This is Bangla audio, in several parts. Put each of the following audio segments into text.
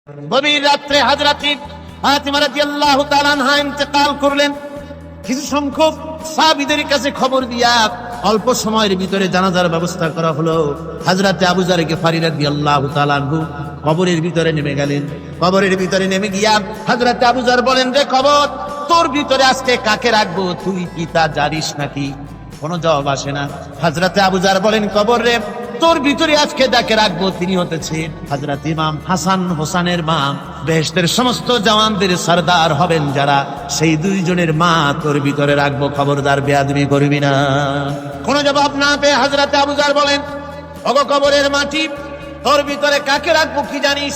গভীর রাত্রে হযরত ফাতিমা রাদিয়াল্লাহু তাআলা আনহা ইন্তেকাল করলেন। কিছু সংখ্যক সাহাবীদের কাছে খবর দিয়া অল্প সময়ের ভিতরে জানাজার ব্যবস্থা করা হলো। হযরত আবু যর গিফারী রাদিয়াল্লাহু তাআলা আনহু কবরের ভিতরে নেমে গেলেন। কবরের ভিতরে নেমে গিয়া হযরত আবু যর বলেন, রে কবর, তোর ভিতরে আজকে কাকে রাখবো, তুই কি তা জানিস নাকি? কোনো জবাব আসে না। হযরত আবু যর বলেন, কবর রে, তোর ভিতরে আজকে যাকে রাখবো তিনি হতেছে হযরত ইমাম হাসান হোসেনের মা। বেহেশতের সমস্ত জওয়ানদের সরদার হবেন যারা, সেই দুইজনের মা তোর ভিতরে রাখবো, খবরদার বেয়াদবি করবি না। কোনো জবাব না পেয়ে হযরত আবু যর বলেন, ওগো কবরের মাটি, তোর ভিতরে কাকে রাখবো কি জানিস?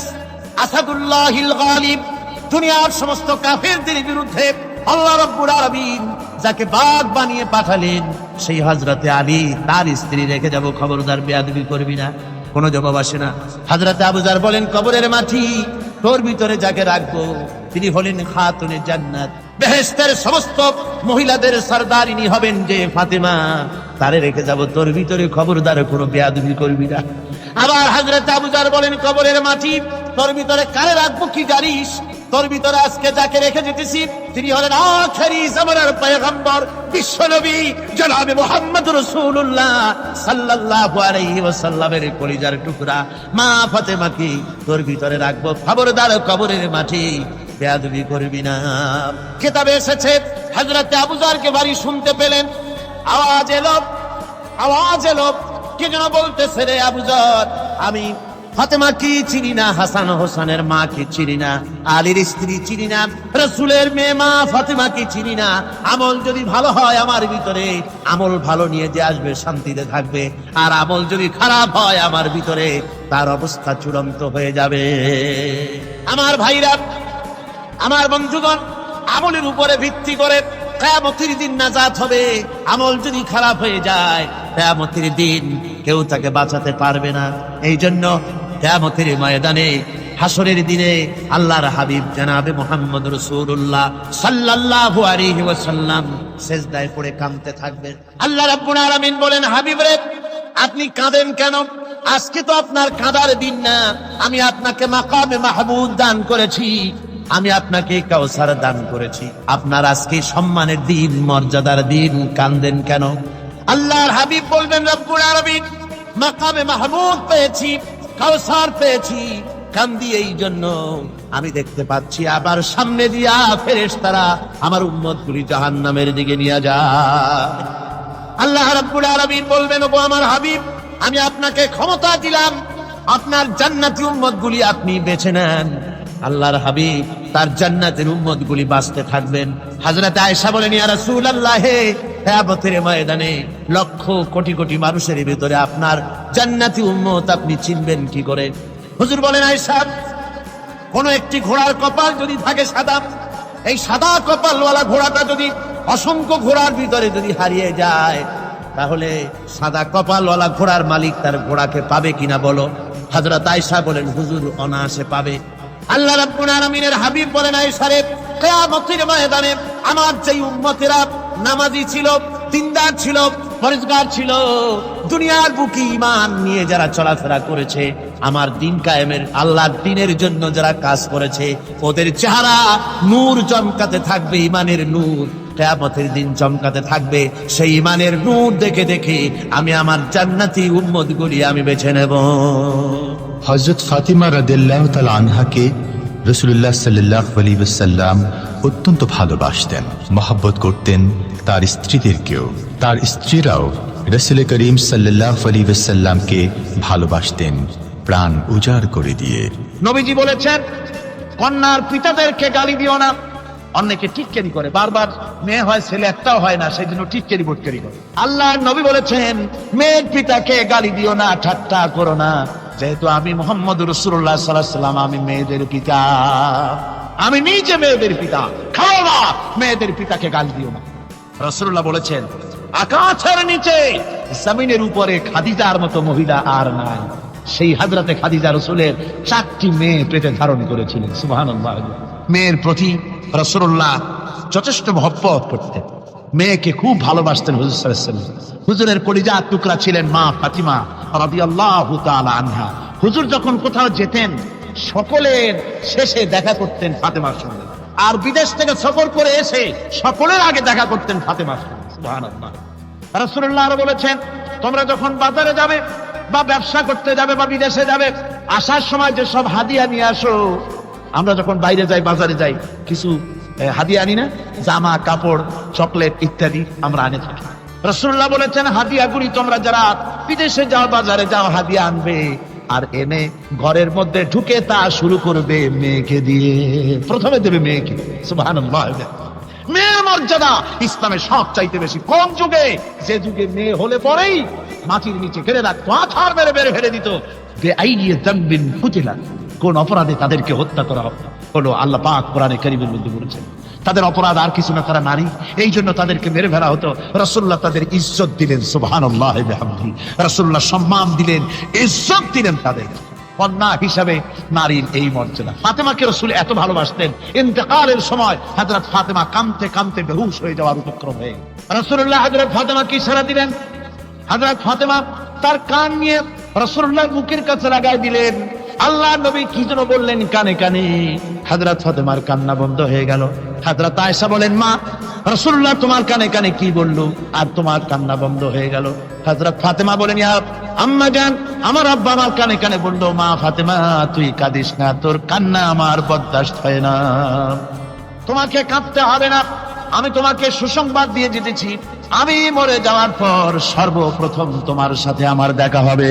আসাদুল্লাহিল গালিব, দুনিয়ার সমস্ত কাফেরদের বিরুদ্ধে আল্লাহ রাব্বুল আলামিন যাকে বাঘ বানিয়ে পাঠালেন, সেই হযরতে আলী, তার স্ত্রী রেখে যাব, খবরদার বেয়াদবি করবি না। কোনো জবাব আসে না। হযরতে আবু যর বলেন, কবরের মাটি, তোর ভিতরে যাকে রাখবো তিনি হলেন খাতুনে জান্নাত, বেহেশতের সমস্ত মহিলাদের সরদারিনী হবেন যে ফাতেমা, তারে রেখে যাব, তোর ভিতরে খবরদার কোনো বেয়াদবি করবি না। আবার হযরত আবু যর বলেন, কবরের মাটি, তোর ভিতরে কারে রাখবো কি জানিস? তোর ভিতরে আজকে যাকে রেখে যেতেছি তিনি হলেন আখেরি জামানার পয়গম্বর, বিশ্বনবী জনাবে মুহাম্মদ রাসূলুল্লাহ সাল্লাল্লাহু আলাইহি ওয়াসাল্লামের কলিজার টুকরা মা ফাতেমাকে তোর ভিতরে রাখবো, খবরদার কবরের মাটি বেয়াদবি করবি না। কিতাবে এসেছে হযরত আবু যরকে বাড়ি শুনতে পেলেন, আওয়াজ এলো, কে যেন বলতেছে, রে আবু যর, আমি ফাতেমা কি চিনি না, হাসান হোসেনের মা কি চিনি না, আলীর স্ত্রী চিনি না, রাসূলের মেয়ে মা ফাতেমা কি চিনি না। আমল যদি ভালো হয় আমার ভিতরে, আমল ভালো নিয়ে যে আসবে শান্তিতে থাকবে, আর আমল যদি খারাপ হয় আমার ভিতরে, তার অবস্থা চূড়ান্ত হয়ে যাবে। আমার ভাইরা, আমার বন্ধুগণ, আমলের উপরে ভিত্তি করে কিয়ামতের দিন নাজাত হবে। আমল যদি খারাপ হয়ে যায়, কিয়ামতের দিন কেউ তাকে বাঁচাতে পারবে না। এই জন্য কিয়ামতের ময়দানে, হাসরের দিনে আল্লাহর হাবিব জনাবে মুহাম্মদ রাসূলুল্লাহ সাল্লাল্লাহু আলাইহি ওয়াসাল্লাম সিজদায় পড়ে কাঁদতে থাকবেন। আল্লাহ রাব্বুল আলামিন বলেন, হাবিব রে, আপনি কাঁদেন কেন? আজকে তো আপনার কাঁদার দিন না, আমি আপনাকে মাকামে মাহমুদ দান করেছি, আমি আপনাকে কাউসার দান করেছি, আপনার আজকে সম্মানের দিন, মর্যাদার দিন, কাঁদেন কেন? আল্লাহর হাবিব বলবেন, রব্বুল আলামিন, মাকামে মাহমুদ পেয়েছি, কাউসার পেয়েছি, কান্দি এই জন্য আমি দেখতে পাচ্ছি আবার সামনে দিয়া ফেরেশতারা আমার উম্মতগুলি জাহান্নামের দিকে নিয়ে যায়। আল্লাহ রাব্বুল আলামিন বলবেন, ওগো আমার হাবিব, আমি আপনাকে ক্ষমতা দিলাম, আপনার জান্নাতি উম্মতগুলি আপনি বেছে নেন। আল্লাহর হাবিব তার জান্নাতের উম্মতগুলি বাঁচতে থাকবেন। হযরত আয়েশা বলেন, ইয়া রাসূলুল্লাহ, কিয়ামতের ময়দানে লক্ষ কোটি কোটি মানুষের ভিতরে আপনার জান্নাতি উম্মত আপনি চিনবেন কি করে? হুজুর বলেন, আয়েশা, কোন একটি ঘোড়ার কপাল যদি থাকে সাদা, এই সাদা কপালওয়ালা ঘোড়াটা যদি অসংখ্য ঘোড়ার ভিতরে যদি হারিয়ে যায়, তাহলে সাদা কপালওয়ালা ঘোড়ার মালিক তার ঘোড়াকে পাবে কিনা বলো? হযরত আয়েশা বলেন, হুজুর, অনায়াসে পাবে। আল্লাহ রাব্বুল আলামিনের হাবিব বলেন, আয়েশা রে, কিয়ামতের ময়দানে আমার যে উম্মতেরা নামাজি ছিল, দিনদার ছিল, পরেজগার ছিল, দুনিয়ার বুকে ঈমান নিয়ে যারা চলাফেরা করেছে, আমার দিন কায়েমের, আল্লাহর দ্বীনের জন্য যারা কাজ করেছে, ওদের চেহারা নূর চমকাতে থাকবে, ঈমানের নূর কিয়ামতের দিন চমকাতে থাকবে। সেই ঈমানের নূর দেখে দেখে আমি আমার জান্নাতি উম্মতগুলি আমি বেছে নেব। হযরত ফাতিমা রাদিয়াল্লাহু তাআলা আনহাকে রাসূলুল্লাহ সাল্লাল্লাহু আলাইহি ওয়াসাল্লাম অত্যন্ত ভালোবাসতেন, মহব্বত করতেন তার স্ত্রীদেরকেও। তার স্ত্রীরাও রাসূল করিম সাল্লাল্লাহু আলাইহি ওয়াসাল্লামকে ভালোবাসতেন প্রাণ উজাড় করে দিয়ে। নবীজি বলেছেন, কন্যার পিতাদেরকে গালি দিও না। অনেকে টিটকারি করে, বারবার মেয়ে হয়, ছেলে একটাও হয় না, সেই জন্য টিটকারি বটকারি করে। আল্লাহর নবী বলেছেন, মেয়ের পিতাকে গালি দিও না, ঠাট্টা করো না, যেহেতু আমি মুহাম্মদ রাসূলুল্লাহ সাল্লাল্লাহু আলাইহি ওয়াসাল্লাম, আমি মেয়েদের পিতা, আমি নিজে মেয়েদের পিতা, খাও না, মেয়েদের পিতাকে গালি দিও না। রাসূলুল্লাহ বলেছেন, আকাশের নিচে জমিনের উপরে খাদিজার মতো মহিলা আর নাই। সেই হযরতে খাদিজা রাসূলের 4টি মেয়ে পেটে ধারণ করেছিলেন। সুবহানাল্লাহ। মেয়ের প্রতি রাসূলুল্লাহ যথেষ্ট মহব্বত করতেন, মেয়েকে খুব ভালোবাসতেন হুজুর সাল্লাল্লাহু আলাইহি ওয়াসাল্লাম। হুজুরের কলিজার টুকরা ছিলেন মা ফাতিমা রাদিয়াল্লাহু তাআলা আনহা। হুজুর যখন কোথাও যেতেন, সকলের শেষে দেখা করতেন ফাতেমার সঙ্গে, আর বিদেশ থেকে সফর করে এসে সকলের আগে দেখা করতেন ফাতেমার সঙ্গে। সুবহানাল্লাহ। রাসূলুল্লাহ আরো বলেছেন, তোমরা যখন বাজারে যাবে বা ব্যবসা করতে যাবে বা বিদেশে যাবে, আসার সময় যে সব হাদিয়া নিয়ে আসো। আমরা যখন বাইরে যাই, বাজারে যাই, কিছু হাদিয়া আনি না? জামা, কাপড়, চকলেট ইত্যাদি আমরা আনে থাকি। রাসূলুল্লাহ বলেছেন, হাদিয়াগুলি তোমরা যারা বিদেশে যাও, বাজারে যাও, হাদিয়া আনবে আর এনে ঘরের মধ্যে ঢুকে তা শুরু করবে মেয়েকে দিয়ে। প্রথমে দেবে মেয়েকে। সুবহানাল্লাহ। মেয়ের মর্যাদা ইসলামে সব চাইতে বেশি। কোন যুগে? যে যুগে মেয়ে হলে পরেই মাটির নিচে ফেলে রাখতো, আছাড় মেরে মেরে ফেলে দিত। বেআইনি যামবিন কুতিলা, কোন অপরাধে তাদেরকে হত্যা করা হলো। আল্লাহ পাক কোরআনে কারীমের মধ্যে বলেছেন তাদের অপরাধ আর কিছু না, তারা নারী, এই জন্য তাদেরকে মেরে ফেলা হতো। রাসূলুল্লাহ তাদের ইজ্জত দিলেন। সুবহানাল্লাহ ওয়া বিহামদিহি। রাসূলুল্লাহ সম্মান দিলেন, ইজ্জত দিলেন তাদের। কন্যা হিসাবে নারীর এই মর্যাদা। ফাতেমাকে রাসূল এত ভালোবাসতেন, ইন্তেকালের সময় হযরত ফাতেমা কাঁদতে কাঁদতে বেহুশ হয়ে যাওয়ার উপক্রম হয়ে রাসূলুল্লাহ হযরত ফাতেমাকে ইশারা দিলেন। হযরত ফাতেমা তার কান নিয়ে রাসূলুল্লাহর মুখের কাছে লাগাই দিলেন। আল্লাহ নবী কি যেন বললেন কানে কানে, হযরত ফাতেমার কান্না বন্ধ হয়ে গেল। হযরত আয়েশা বলেন, মা, রাসূলুল্লাহ তোমার কানে কানে কি বললো আর তোমার কান্না বন্ধ হয়ে গেল? হযরত ফাতেমা বলেন, ইয়া আম্মা জান, আমার আব্বা আমার কানে কানে বললো, মা ফাতেমা তুই কাঁদিস না, তোর কান্না আমার বরদাস্ত হয় না, তোমাকে কাঁদতে হবে না। আমি তোমাকে সুসংবাদ দিয়ে যেতেছি, আমি মরে যাওয়ার পর সর্বপ্রথম তোমার সাথে আমার দেখা হবে।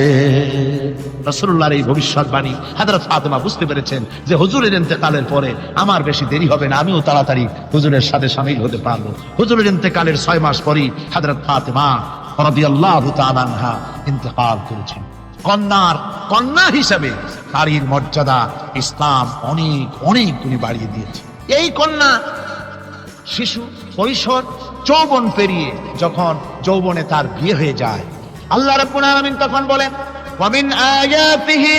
রাসূলুল্লাহর এই ভবিষ্যৎবাণী হযরত ফাতেমা বুঝতে পেরেছেন যে হুজুরের ইন্তেকালের পরে আমার বেশি দেরি হবে না, আমিও তাড়াতাড়ি হুজুরের সাথে শামিল হতে পারবো। হুজুরের ইন্তেকালের 6 মাস পরেই হযরত ফাতেমা রাদিয়াল্লাহু তাআলা আনহা ইন্তেকাল করেছেন। কন্যা হিসাবে নারীর মর্যাদা ইসলাম অনেক অনেক গুণে বাড়িয়ে দিয়েছে। এই কন্যা শিশু, কৈশোর, যৌবন পেরিয়ে যখন যৌবনে তার বিয়ে হয়ে যায়, আল্লাহ রাব্বুল আলামিন তখন বলেন, ওয়া মিন আয়াতিহি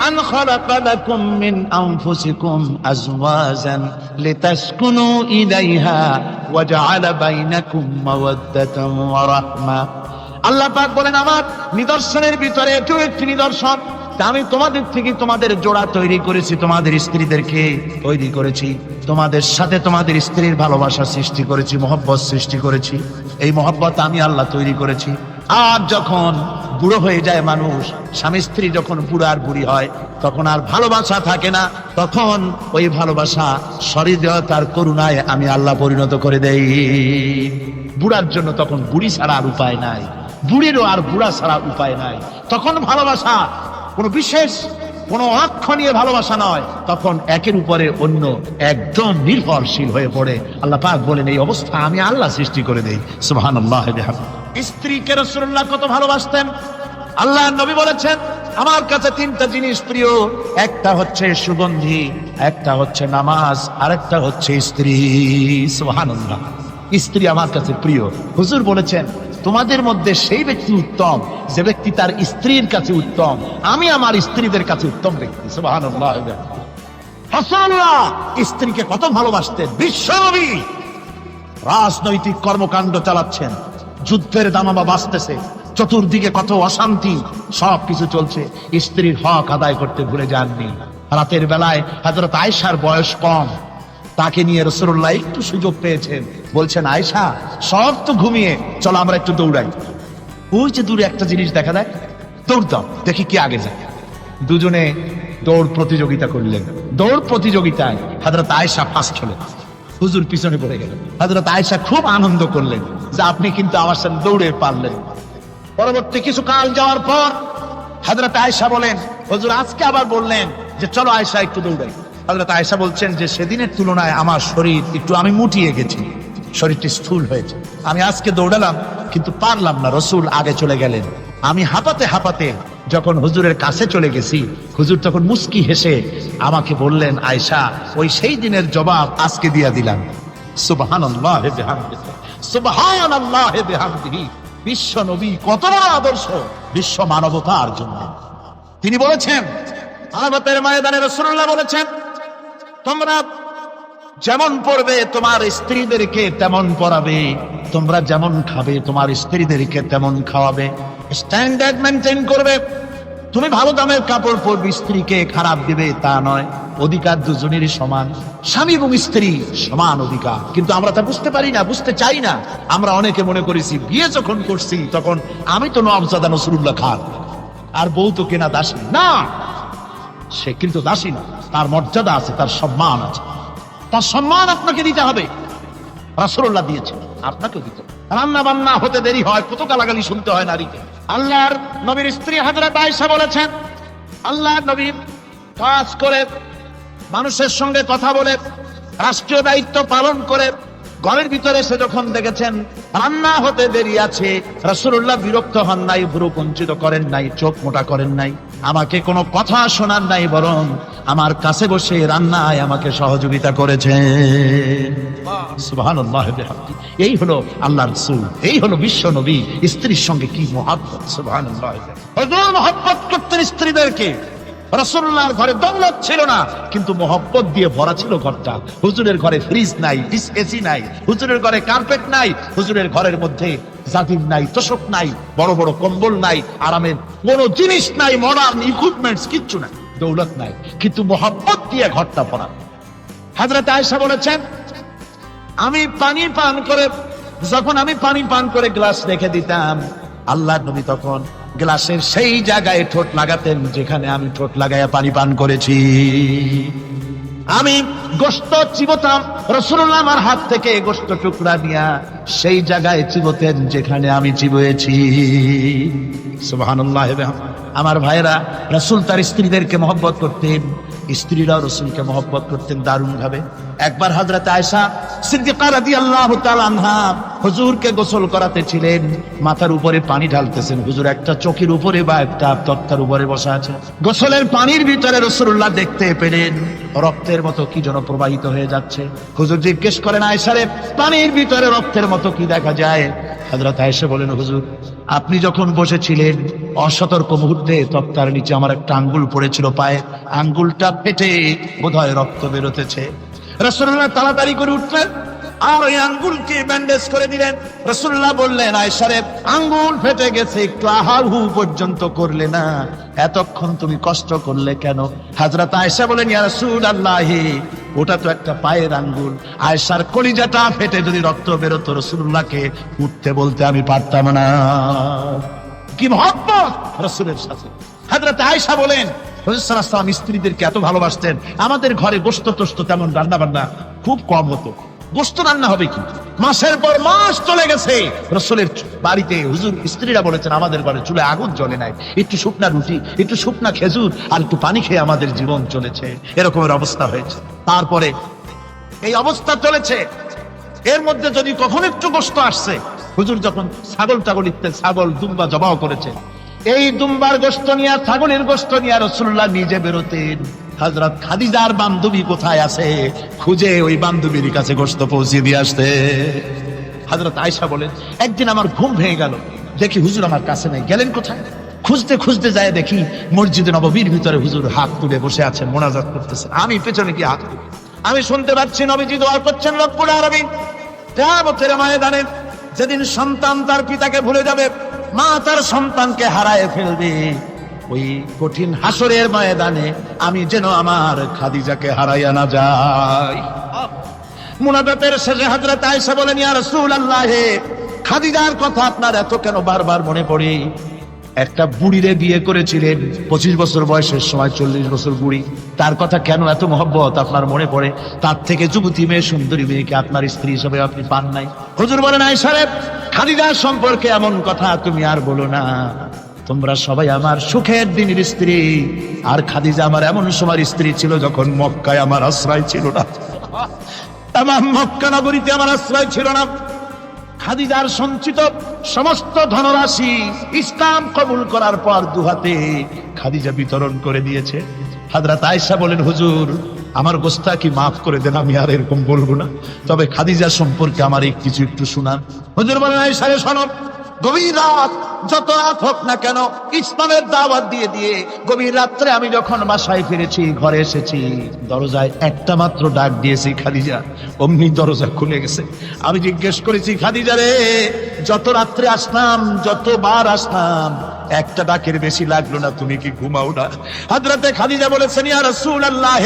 আন খালাকা লাকুম মিন আনফুসিকুম আজওয়াজান লিতাসকুনু ইলাইহা ওয়া জাআলা বাইনাকুম মাওয়াদ্দাতান ওয়া রাহমা। আল্লাহ পাক বলেন, আমার নিদর্শনের ভিতরে এটাও একটি নিদর্শন, আমি তোমাদের থেকে তোমাদের জোড়া তৈরি করেছি, তোমাদের স্ত্রীদেরকে তৈরি করেছি, তোমাদের সাথে তোমাদের স্ত্রীর ভালোবাসা সৃষ্টি করেছি, মহব্বত সৃষ্টি করেছি। এই মহব্বত আমি আল্লাহ তৈরি করেছি। আর যখন বুড়ো হয়ে যায় মানুষ, স্বামী স্ত্রী যখন বুড়ো আর বুড়ি হয়, তখন আর ভালোবাসা থাকে না, তখন ওই ভালোবাসা সহৃদয়তার করুণায় আমি আল্লাহ পরিণত করে দেই। বুড়ার জন্য তখন বুড়ি ছাড়া আর উপায় নাই, বুড়িরও আর বুড়া ছাড়া উপায় নাই। তখন ভালোবাসা কোন বিশেষ কোন অক্ষণীয় ভালোবাসা নয়, তখন একের উপরে অন্য একদম নির্ভরশীল হয়ে পড়ে। আল্লাহ পাক বলেন, এই অবস্থা আমি আল্লাহ সৃষ্টি করে দেই। সুবহানাল্লাহ। স্ত্রীকে রাসূলুল্লাহ কত ভালোবাসতেন। আল্লাহ নবী বলেছেন, আমার কাছে 3টা জিনিস প্রিয়, একটা হচ্ছে সুগন্ধি, একটা হচ্ছে নামাজ, আরেকটা হচ্ছে স্ত্রী। সুবহানাল্লাহ। স্ত্রী আমার কাছে প্রিয়। হুজুর বলেছেন, তোমাদের মধ্যে সেই ব্যক্তি উত্তম যে ব্যক্তি তার স্ত্রীর কাছে উত্তম। আমি আমার স্ত্রীদের কাছে উত্তম ব্যক্তি। সুবহানাল্লাহ। রাসূলুল্লাহ স্ত্রীকে কত ভালোবাসতেন। বিশ্বনবী রাজনৈতিক কর্মকাণ্ড চালাচ্ছেন, যুদ্ধের দামামা বাজতেছে, চতুর্দিকে কত অশান্তি, সবকিছু চলছে, স্ত্রীর হক আদায় করতে ভুলে যাননি। রাতের বেলায় হযরত আয়েশার বয়স কম, তাকে নিয়ে রাসূলুল্লাহ একটু সুযোগ পেয়েছেন, বলছেন, আয়েশা সব তো ঘুমিয়ে, চলো আমরা একটু দৌড়াই। ওই যে দূরে একটা জিনিস দেখা যায়, দৌড় দাও, দেখি কি আগে যায়। দুজনে দৌড় প্রতিযোগিতা করলেন। দৌড় প্রতিযোগিতায় হযরত আয়েশা ফার্স্ট হলেন, হুজুর পিছনে পড়ে গেলেন। হযরত আয়েশা খুব আনন্দ করলেন যে আপনি কিন্তু আমার সাথে দৌড়ে পারলেন। পরবর্তী কিছু কাল যাওয়ার পর হযরত আয়েশা বলেন, হুজুর আজকে আবার বললেন যে চলো আয়েশা একটু দৌড়াই। হযরত আয়েশা বলছেন যে সেদিনের তুলনায় আমার শরীর একটু, আমি মুটিয়ে গেছি, শরীরটি স্থূল হয়েছে, আমি আজকে দৌড়ালাম কিন্তু পারলাম না। রাসূল আগে চলে গেলেন, আমি হাঁপাতে হাঁপাতে যখন হুজুরের কাছে চলে গেছি, হুজুর তখন মুস্কি হেসে আমাকে বললেন, আয়েশা ওই সেই দিনের জবাব আজকে দিয়া দিলাম। সুবহানাল্লাহ বিহামদিহি, সুবহানাল্লাহ বিহামদিহি। বিশ্ব নবী কত বড় আদর্শ বিশ্ব মানবতার জন্য। তিনি বলেছেন, আরাফাতের ময়দানে রাসূলুল্লাহ বলেছেন, তোমরা যেমন পড়বে তোমার স্ত্রীদেরকে তেমন পড়াবে, তোমরা যেমন খাবে তোমার স্ত্রীদেরকে তেমন খাওয়াবে, স্ট্যান্ডার্ড মেনটেন করবে। তুমি ভালো দামের কাপড় পরবে, স্ত্রীকে খারাপ দিবে তা নয়। অধিকার দুজনেরই সমান, স্বামী এবং স্ত্রী সমান অধিকার। কিন্তু আমরা তা বুঝতে পারি না, বুঝতে চাই না। আমরা অনেকে মনে করেছি বিয়ে যখন করছি তখন আমি তো নওয়াবজাদা নসরুল্লাহ খান, আর বউ তো কেনা দাসী না। সে কিন্তু দাসী না, তার মর্যাদা আছে, তার সম্মান আছে। তার সম্মান আপনাকে দিতে হবে। রাসূলুল্লাহ দিয়েছে, আপনাকেও দিতে হবে। রান্না বান্না হতে দেরি হয়, কত গালাগালি শুনতে হয় নারীকে। আল্লাহর নবীর স্ত্রী হযরত আয়েশা বলেছেন, আল্লাহর নবী কাজ করে, মানুষের সঙ্গে কথা বলে, রাষ্ট্রীয় দায়িত্ব পালন করে ঘরের ভিতরে এসে যখন দেখেছেন রান্না হতে দেরি আছে, রাসূলুল্লাহ বিরক্ত হন নাই, ভ্রু কুঞ্চিত করেন নাই, চোখ মোটা করেন নাই, আমাকে কোনো কথা শোনান নাই, বরং আমার কাছে বসে রান্নায় আমাকে সহযোগিতা করেছেন। সুবহানাল্লাহ বিহামদি। এই হলো আল্লাহর রাসূল, এই হলো বিশ্ব নবী। স্ত্রীর সঙ্গে কি মহব্বত! সুবহানাল্লাহ। হুজুর মহব্বত করতেন স্ত্রীদেরকে। রাসূলুল্লাহর ঘরে দৌলত ছিল না, কিন্তু মহব্বত দিয়ে ভরা ছিল ঘরটা। হুজুরের ঘরে ফ্রিজ নাই, এসি নাই, হুজুরের ঘরে কার্পেট নাই, হুজুরের ঘরের মধ্যে জাজিম নাই, তোশক নাই, বড় বড় কম্বল নাই, আরামের কোনো জিনিস নাই, মডার্ন ইকুইপমেন্টস কিচ্ছু নাই, দৌলত নাই, কিন্তু মহব্বত দিয়ে ঘরটা ভরা। হযরত আয়েশা বলেছেন, আমি পানি পান করে, যখন আমি পানি পান করে গ্লাস রেখে দিতাম, আল্লাহর নবী তখন গ্লাসের সেই জায়গায় ঠোঁট লাগাতেন যেখানে আমি ঠোঁট লাগাইয়া পানি পান করেছি। আমি গোশত চিবোতাম, রাসূলুল্লাহ আমার হাত থেকে গোশত টুকরা নিয়া সেই জায়গায় চিবোতেন যেখানে আমি চিবুয়েছি। সুবহানাল্লাহ। আমার ভাইরা, রাসূল তার স্ত্রীদেরকে মহব্বত করতেন, স্ত্রীরাও রাসূলকে মহব্বত করতেন দারুণ ভাবে। একবার হযরত আয়েশা সিদ্দিকা রাদিয়াল্লাহু তাআলা আনহা হুজুরকে গোসল করাতে ছিলেন, মাথার উপরে পানি ঢালতেছেন, হুজুর একটা চকির উপরে বা একটা তক্তার উপরে বসা আছে। গোসলের পানির ভিতরে রাসূলুল্লাহ দেখতে পেলেন রক্তের মতো কি যেন প্রবাহিত হয়ে যাচ্ছে। হুজুর জিজ্ঞেস করেন, আয়েশা রে, পানির ভিতরে রক্তের মতো কি দেখা যায়? হযরত আয়েশা বলেন, হুজুর আপনি যখন বসেছিলেন অসতর্ক মুহূর্তে তক্তার নিচে আমার একটা আঙ্গুল পড়েছিল পায়ে, আঙ্গুলটা ফেটে বোধহয় রক্ত বেরোতেছে। রাসূলুল্লাহ তাড়াতাড়ি করে উঠলেন আর ওই আঙ্গুলকে ব্যান্ডেজ করে দিলেন। রাসূলুল্লাহ বললেন, আয়েশা রে, আঙ্গুল ফেটে গেছে, একটু আহাহু পর্যন্ত করলে না, এতক্ষণ তুমি কষ্ট করলে কেন? হযরত আয়েশা বলেন, ইয়া রাসূলুল্লাহ, ওটা তো একটা পায়ের আঙ্গুল। আয়েশার কলিজাটা ফেটে যদি রক্ত বেরোতো, রাসূলুল্লাহকে উঠতে বলতে আমি পারতাম না। কি মহব্বত রাসূলের সাথে! হযরত আয়েশা বলেন, রাসূল সাল্লাল্লাহু আলাইহি ওয়াসাল্লাম স্ত্রীদেরকে এত ভালোবাসতেন। আমাদের ঘরে গোশত টোস্ত তেমন রান্না বান্না খুব কম হতো। গোশত রান্না হবে কি, মাসের পর মাস চলে গেছে রাসূলের বাড়িতে, হুজুর স্ত্রীরা বলেছেন আমাদের ঘরে চুলে আগুন জ্বলে নাই, একটু শুকনা রুটি, একটু শুকনা খেজুর আর একটু পানি খেয়ে আমাদের জীবন চলেছে। এরকমের অবস্থা হয়েছে। তারপরে এই অবস্থা চলেছে, এর মধ্যে যদি কখন একটু গোশত আসছে, হুজুর যখন ছাগল ইত্যাদি ছাগল দুম্বা জবাও করেছে, এই দুম্বার গোশত নিয়ে, ছাগলের গোশত নিয়ে রাসূলুল্লাহ নিজে বেরোতেন। হযরত খাদিজার বান্ধবী কোথায় আছে খুঁজে ওই বান্ধবীর কাছে গোশত পৌঁছে দিয়ে আসতে। হযরত আয়েশা বলেন, একদিন আমার ঘুম ভেঙে গেল, দেখি হুজুর আমার কাছে নেই। গেলেন কোথায়? খুঁজতে খুঁজতে যায় দেখি মসজিদে নববীর ভিতরে হুজুর হাত তুলে বসে আছেন, মোনাজাত করতেছেন। আমি পেছনে কি হাত তুলে আমি শুনতে পাচ্ছি নবীজি দোয়া করছেন রব্বুল আলামিন। কিয়ামতের ময়দানে যেদিন সন্তান তার পিতাকে ভুলে যাবে, মা তার সন্তানকে হারায় ফেলবে, ওই কঠিন হাসরের ময়দানে আমি যেন আমার খাদিজাকে হারাইয়া না যাই। মুনাজাতের শেষে হযরত আয়েশা বলেন, ইয়া রাসূলুল্লাহ, খাদিজার কথা আপনার এত কেন বারবার মনে পড়ে? একটা বুড়িরে বিয়ে করেছিলেন 25 বছর বয়সের সময়, 40 বছর বুড়ি, তার কথা কেন এত মহব্বত আপনার মনে পড়ে? তার থেকে যুবতী মেয়ে, সুন্দরী মেয়েকে আপনার স্ত্রী হিসেবে আপনি পান নাই। হুজুর বলেন, আয়েশা রে, খাদিজার সম্পর্কে এমন কথা তুমি আর বলো না। তোমরা সবাই আমার সুখের দিনের স্ত্রী, আর খাদিজা আমার এমন সময় স্ত্রী ছিল যখন মক্কায় আমার আশ্রয় ছিল না, তামাম মক্কা নগরীতে আমার আশ্রয় ছিল না। খাদিজার সঞ্চিত সমস্ত ধনরাশি ইসলাম কবুল করার পর দুহাতে খাদিজা বিতরণ করে দিয়েছে। হযরত আয়েশা বলেন, হুজুর আমার গোস্তাকি মাফ করে দেন, আমি আর এরকম বলবো না, তবে খাদিজা সম্পর্কে আমার এই কিছু একটু শোনান। হুজুর বলেন, আয়েশা রে শোনো, গভীর রাত, যত রাত হোক না কেন, ইসলামের দাওয়াত দিয়ে দিয়ে গভীর রাত্রে আমি যখন বাসায় ফিরেছি, ঘরে এসেছি, দরজায় একটা মাত্র ডাক দিয়েছি, খাদিজা, অমনি দরজা খুলে গেছে। আমি জিজ্ঞেস করেছি, খাদিজা রে, যত রাত্রে আসলাম, যতবার আসলাম, একটা ডাকের বেশি লাগলো না, তুমি কি ঘুমাও না? হযরতে খাদিজা বলেছেন, ইয়া রাসূলুল্লাহ,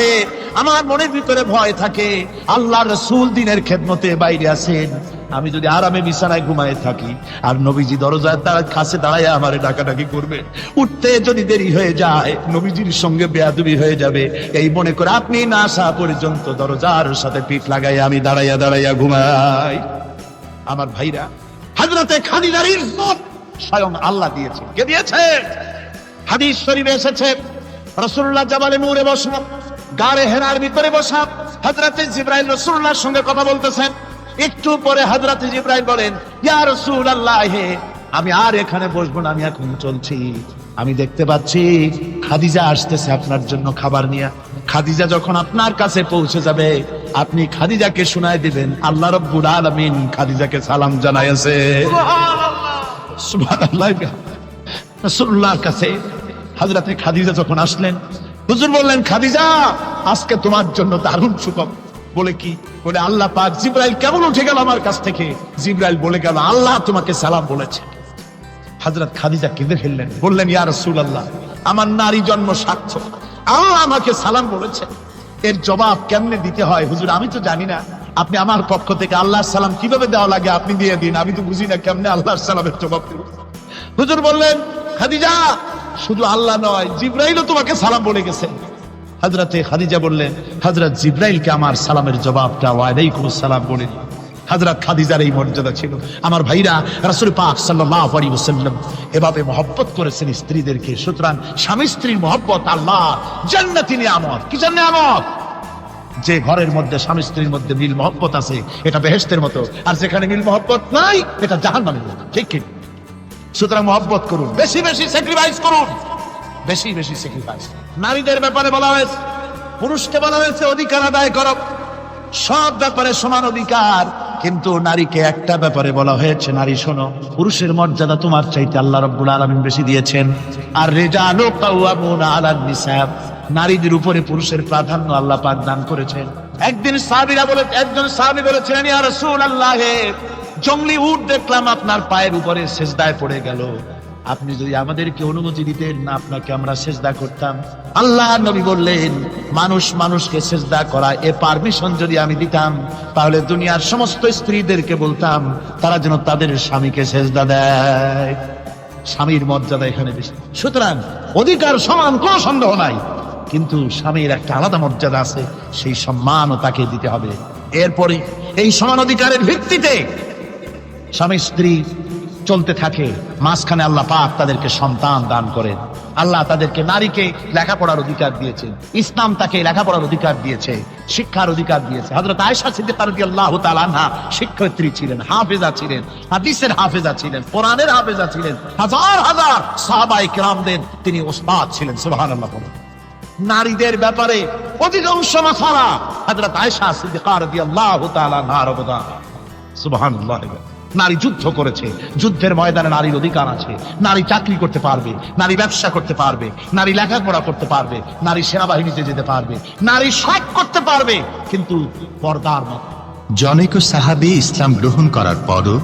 আমার মনের ভিতরে ভয় থাকে, আল্লাহর রাসূল দিনের খেদমতে বাইরে আছেন, আমি যদি আরামে বিছানায় ঘুমায় থাকি আর নবীজি দরজায় তার কাছে দাঁড়ায় আমারে ডাকাডাকি করবে, উঠতে যদি দেরি হয়ে যায় নবীজির সঙ্গে বেয়াদবি হয়ে যাবে, এই মনে করে আপনি না আসা পর্যন্ত দরজার সাথে পিঠ লাগাই আমি দাঁড়াইয়া দাঁড়াইয়া ঘুমাই। আমার ভাইরা, হযরতে খাদিজার ইজ্জত স্বয়ং আল্লাহ দিয়েছে। কে দিয়েছে? হাদিস শরীফে এসেছে, রাসূলুল্লাহ জাবালে নূরে বসা, গারে হেরার ভিতরে বসা, হযরতে জিবরাইল রাসূলুল্লাহর সঙ্গে কথা বলতেছেন। একটু পরে হযরতে জিবরাইল বলেন, ইয়া রাসূলুল্লাহ, আমি আর এখানে বসবো না, আমি এখন চলছি। আমি দেখতে পাচ্ছি খাদিজা আসতেছে আপনার জন্য খাবার নিয়ে। খাদিজা যখন আপনার কাছে পৌঁছে যাবে, আপনি খাদিজাকে শোনায় দিবেন আল্লাহ রাব্বুল আলামিন খাদিজাকে সালাম জানাইছে। সুবহানাল্লাহ। রাসূলুল্লাহর কাছে হযরতে খাদিজা যখন আসলেন, হুজুর বললেন, খাদিজা, আজকে তোমার জন্য দারুণ সুখবর। বলে কি? বলে আল্লাহ পাক, জিবরাইল কেমন উঠে গেল আমার কাছ থেকে, জিবরাইল বলে গেল আল্লাহ তোমাকে সালাম বলেছে। হযরত খাদিজা কেঁদে ফেললেন, বললেন, ইয়া রাসূলুল্লাহ, আমার নারী জন্ম সার্থক, আল্লাহ আমাকে সালাম বলেছে, এর জবাব কেমনে দিতে হয় হুজুর? আমি তো জানি না, আপনি আমার পক্ষ থেকে আল্লাহর সালাম কিভাবে দেওয়া লাগে আপনি দিয়ে দিন, আমি তো বুঝি না কেমনে আল্লাহর সালামের জবাব দেব। হুজুর বললেন, খাদিজা, শুধু আল্লাহ নয়, জিবরাইলও তোমাকে সালাম বলে গেছে। হযরতে খাদিজা বললেন, হযরত জিবরাইলকে আমার সালামের জবাবটা ওয়ালাইকুম আসসালাম বলে দিন। হযরত খাদিজার এই মর্যাদা ছিল। আমার ভাইরা, রাসূল পাক সাল্লাল্লাহু আলাইহি ওয়াসাল্লাম এভাবে মহব্বত করেছেন স্ত্রীদেরকে। সুতরাং স্বামী স্ত্রীর মহব্বত আল্লাহ জান্নাতি নিয়ামত। কি নিয়ামত? যে ঘরের মধ্যে স্বামী স্ত্রীর মধ্যে মিল মহব্বত আছে, এটা বেহেশতের মতো, আর যেখানে মিল মহব্বত নাই, এটা জাহান্নামের মতো। ঠিক কি? সুতরাং মহব্বত করুন, বেশি বেশি স্যাক্রিফাইস করুন, বেশি বেশি স্যাক্রিফাইস। নারীদের ব্যাপারে বলা হয়েছে, পুরুষকে বলা হয়েছে অধিকার আদায় করো, সব ব্যাপারে সমান অধিকার, কিন্তু নারীকে একটা ব্যাপারে বলা হয়েছে, নারী শোনো, পুরুষের মর্যাদা তোমার চাইতে আল্লাহ রাব্বুল আলামিন বেশি দিয়েছেন। আর রিজালু কাওয়ামুনা আলান নিসা, নারীদের উপরে পুরুষের প্রাধান্য আল্লাহ পাক দান করেছেন। একদিন একজন সাহাবী বলেছিলেন, ইয়া রাসূলুল্লাহ, জংলি উট দেখলাম আপনার পায়ের উপরে সেজদায় পড়ে গেল, আপনি যদি আমাদেরকে অনুমতি দিতেন না, আপনাকে আমরা সেজদা করতাম। আল্লাহ নবী বললেন, মানুষ মানুষকে সেজদা করা, এ পারমিশন যদি আমি দিতাম, তাহলে দুনিয়ার সমস্ত স্ত্রীদেরকে বলতাম তারা যেন তাদের স্বামীকে সেজদা দেয়। স্বামীর মর্যাদা এখানে বেশি। সুতরাং অধিকার সমান, কোনো সন্দেহ নাই, কিন্তু স্বামীর একটা আলাদা মর্যাদা আছে, সেই সম্মানও তাকে দিতে হবে। এরপরে এই সমান অধিকারের ভিত্তিতে স্বামী স্ত্রী চলতে থাকে, মাঝখানে আল্লাহ পাক তাদেরকে সন্তান দান করেন। আল্লাহ তাদেরকে, নারীকে লেখাপড়ার অধিকার দিয়েছেন, ইসলাম তাকে লেখাপড়ার অধিকার দিয়েছে, শিক্ষার অধিকার দিয়েছে। হযরত আয়েশা সিদ্দিকা রাদিয়াল্লাহু তাআলা আনহা শিক্ষয়িত্রী ছিলেন, হাফেজা ছিলেন, হাদিসের হাফেজা ছিলেন, কোরআনের হাফেজা ছিলেন, হাজার হাজার সাহাবায়ে কেরামদের তিনি ওস্তাদ ছিলেন। সুবহানাল্লাহ। নারীদের ব্যাপারে অধিকাংশ মাসালা হযরত আয়েশা সিদ্দিকা রাদিয়াল্লাহু তাআলা আনহার অবদান। সুবহানাল্লাহ। নারী যুদ্ধ করেছে, যুদ্ধের ময়দানে নারীর অধিকার আছে। নারী চাকরি করতে পারবে, নারী ব্যবসা করতে পারবে, নারী লেখাপড়া করতে পারবে, নারী সেনাবাহিনীতে যেতে পারবে, নারী সব করতে পারবে, কিন্তু পর্দার মতো। জনৈক সাহাবী ইসলাম গ্রহণ করার পরও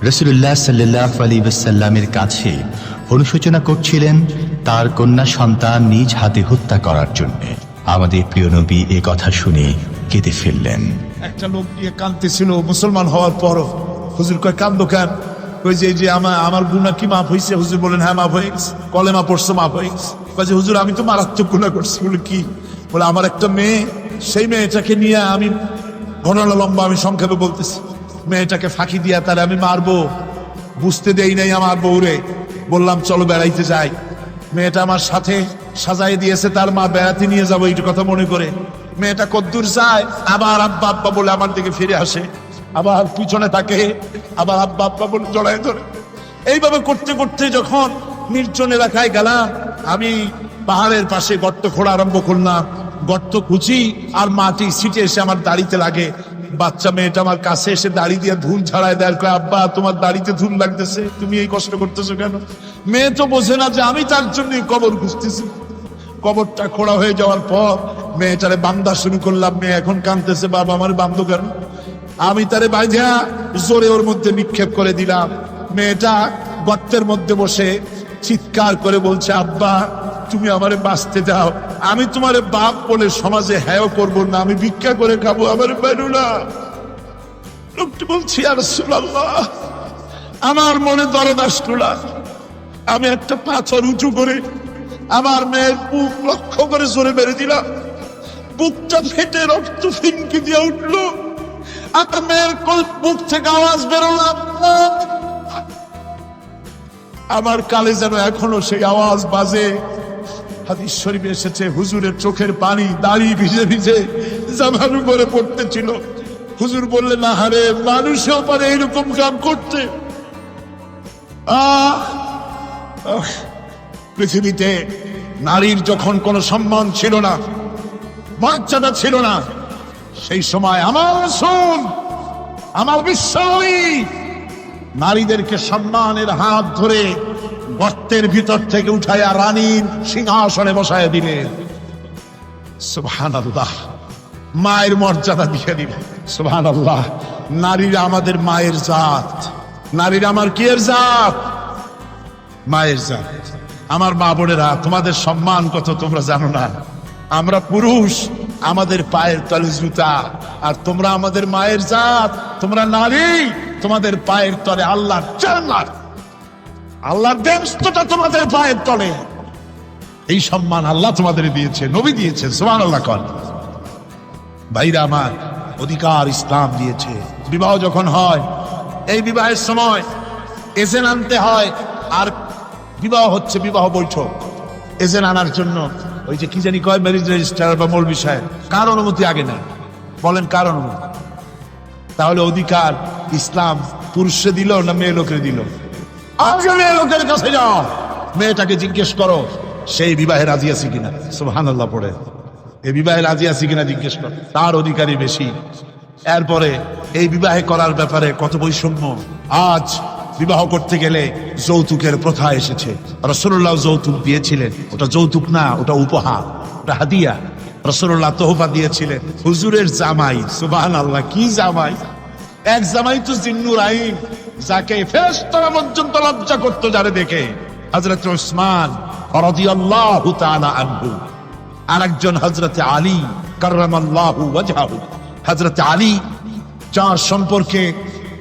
রাসূলুল্লাহ সাল্লাল্লাহু আলাইহি ওয়াসাল্লামের কাছে অনুশোচনা করছিলেন তার কন্যা সন্তান নিজ হাতে হত্যা করার জন্য। আমাদের প্রিয় নবী এ কথা শুনে কেঁদে ফেললেন। একটা লোক দিয়ে কাঁদতেছিল মুসলমান হওয়ার পরও। হুজুর কয়, কান্দো কেন? কই যে আমার গুনাহ কি মাফ হয়েছে? হুজুর বলেন, হ্যাঁ মাফ হয়ে গেছে। কলেমা পড়ছো, মাফ হয়ে গেছে। কয় যে হুজুর, আমি তো মারাত্মক গুনাহ করছি। বলে কি? বলে আমার একটা মেয়ে, সেই মেয়েটাকে নিয়ে আমি, ঘটনা লম্বা, আমি সংক্ষেপে বলতেছি, মেয়েটাকে ফাঁকি দিয়া তারে আমি মারবো, বুঝতে দেই নাই আমার বউরে। বললাম চলো বেড়াইতে যাই, মেয়েটা আমার সাথে সাজাই দিয়েছে, তার মা বেড়াতে নিয়ে যাবো এই কথা মনে করে। মেয়েটা কদ্দূর যায়, আবার আব্বা আব্বা বলে আমার দিকে ফিরে আসে, আবার পিছনে থাকে, আবার আব্বা আব্বা বলে জড়ায় ধরে। এইভাবে করতে করতে যখন নির্জন এলাকায় গেলাম, আমি পাহাড়ের পাশে গর্ত খোঁড়া আরম্ভ করলাম। গর্ত খুঁজি আর মাটি ছিটে এসে আমার দাড়িতে লাগে। বাচ্চা মেয়েটা আমার কাছে এসে দাড়ি দিয়ে ধুল ছাড়ায় দেয়, কয় আব্বা তোমার দাড়িতে ধুল লাগতেছে, তুমি এই কষ্ট করতেছো কেন? মেয়ে তো বোঝে না যে আমি তার জন্য কবর খুঁজতেছি। কবরটা খোঁড়া হয়ে যাওয়ার পর মেয়েটারে বান্ধা শুরু করলাম। মেয়ে এখন কাঁদতেছে, বাবা আমার বান্ধ কেন? আমি তারে বাইধা জোরে ওর মধ্যে নিক্ষেপ করে দিলাম। মেয়েটা গর্তের মধ্যে বসে চিৎকার করে বলছে, আব্বা তুমি আমারে বাঁচতে দাও, আমি তোমারে বাপ বলে সমাজে হ্যাঁ করবো না, আমি ভিক্ষা করে খাবো, আমার বাইরু না। লোকটি বলছি, ইয়া রাসূলুল্লাহ, আমার মনে দরদ আসলো না। আমি একটা পাথর উঁচু করে আমার মেয়ের বুক লক্ষ্য করে জোরে মেরে দিলাম, বুকটা ফেটে রক্ত ফিনকি দিয়ে উঠলো, আমার মেয়ের বুক থেকে আওয়াজ বেরোলো, আমার কালে যেন এখনো সেই আওয়াজ বাজে। হাদিস শরীফে এসেছে, হুজুরের চোখের পানি দাড়ি ভিজে ভিজে জামার উপরে পড়তেছিল। হুজুর বললেন, না হারে, মানুষও পারে এরকম কাম করতে। পৃথিবীতে নারীর যখন কোনো সম্মান ছিল না, মর্যাদা ছিল না, সেই সময় আমার রাসূল, আমার বিশ্বনবী নারীদেরকে সম্মানের হাত ধরে গর্তের ভিতর থেকে উঠাইয়া রানীর সিংহাসনে বসায় দিলেন। সুবহানাল্লাহ, মায়ের মর্যাদা দিয়ে দিলেন। সুবহানাল্লাহ, নারীরা আমাদের মায়ের জাত, নারীরা আমার কিয়ের জাত? মায়ের জাত। আমার মা বোনেরা, তোমাদের সম্মান কত তোমরা জানো না। আমরা পুরুষ, আমাদের পায়ের তলে জুতা, আর তোমরা আমাদের মায়ের জাত, তোমরা নারী, তোমাদের পায়ের তলে আল্লাহর জান্নাত, আল্লাহর বেহেশতটা তোমাদের পায়ের তলে। এই সম্মান আল্লাহ তোমাদের দিয়েছে, নবী দিয়েছেন। সুবহানাল্লাহ। কর ভাইরা আমার, অধিকার ইসলাম দিয়েছে। বিবাহ যখন হয়, এই বিবাহের সময় এজেন্ট আনতে হয়, আর বিবাহ হচ্ছে বিবাহ বৈঠক। এজেন্ট আনার জন্য ওই যে কি জানি কয়, ম্যারেজ রেজিস্ট্রার বা মৌলবি সাহেব, কার অনুমতি আগে না? বলেন কার অনুমতি? তাহলে অধিকার ইসলাম পুরুষে দিল না মেয়ে লোকের দিল? আগে মেয়ে লোকের কাছে যাও, মেয়েটাকে জিজ্ঞেস করো সেই বিবাহে রাজি আছে কিনা। সুবহানাল্লাহ পড়ে, এই বিবাহে রাজি আছে কিনা জিজ্ঞেস করো, তার অধিকারই বেশি। এরপরে এই বিবাহে করার ব্যাপারে কত বৈষম্য। আজ বিবাহ করতে গেলে যৌতুকের প্রথা এসেছে। রাসূলুল্লাহ যৌতুক দিয়েছিলেন, ওটা যৌতুক না, ওটা উপহার, ওটা হাদিয়া। রাসূলুল্লাহ তোহফা দিয়েছিলেন হুজুরের জামাই। সুবহানাল্লাহ, কি জামাই! এক জামাই তো জিন্নুর আইন, যাকে ফেরেশতারা পর্যন্ত লজ্জা করতো যারে দেখে, হযরত উসমান রাদিয়াল্লাহু তাআলা আনহু। আরেকজন হযরত আলী কাররামাল্লাহু ওয়াজহাহু। হযরত আলী, যার সম্পর্কে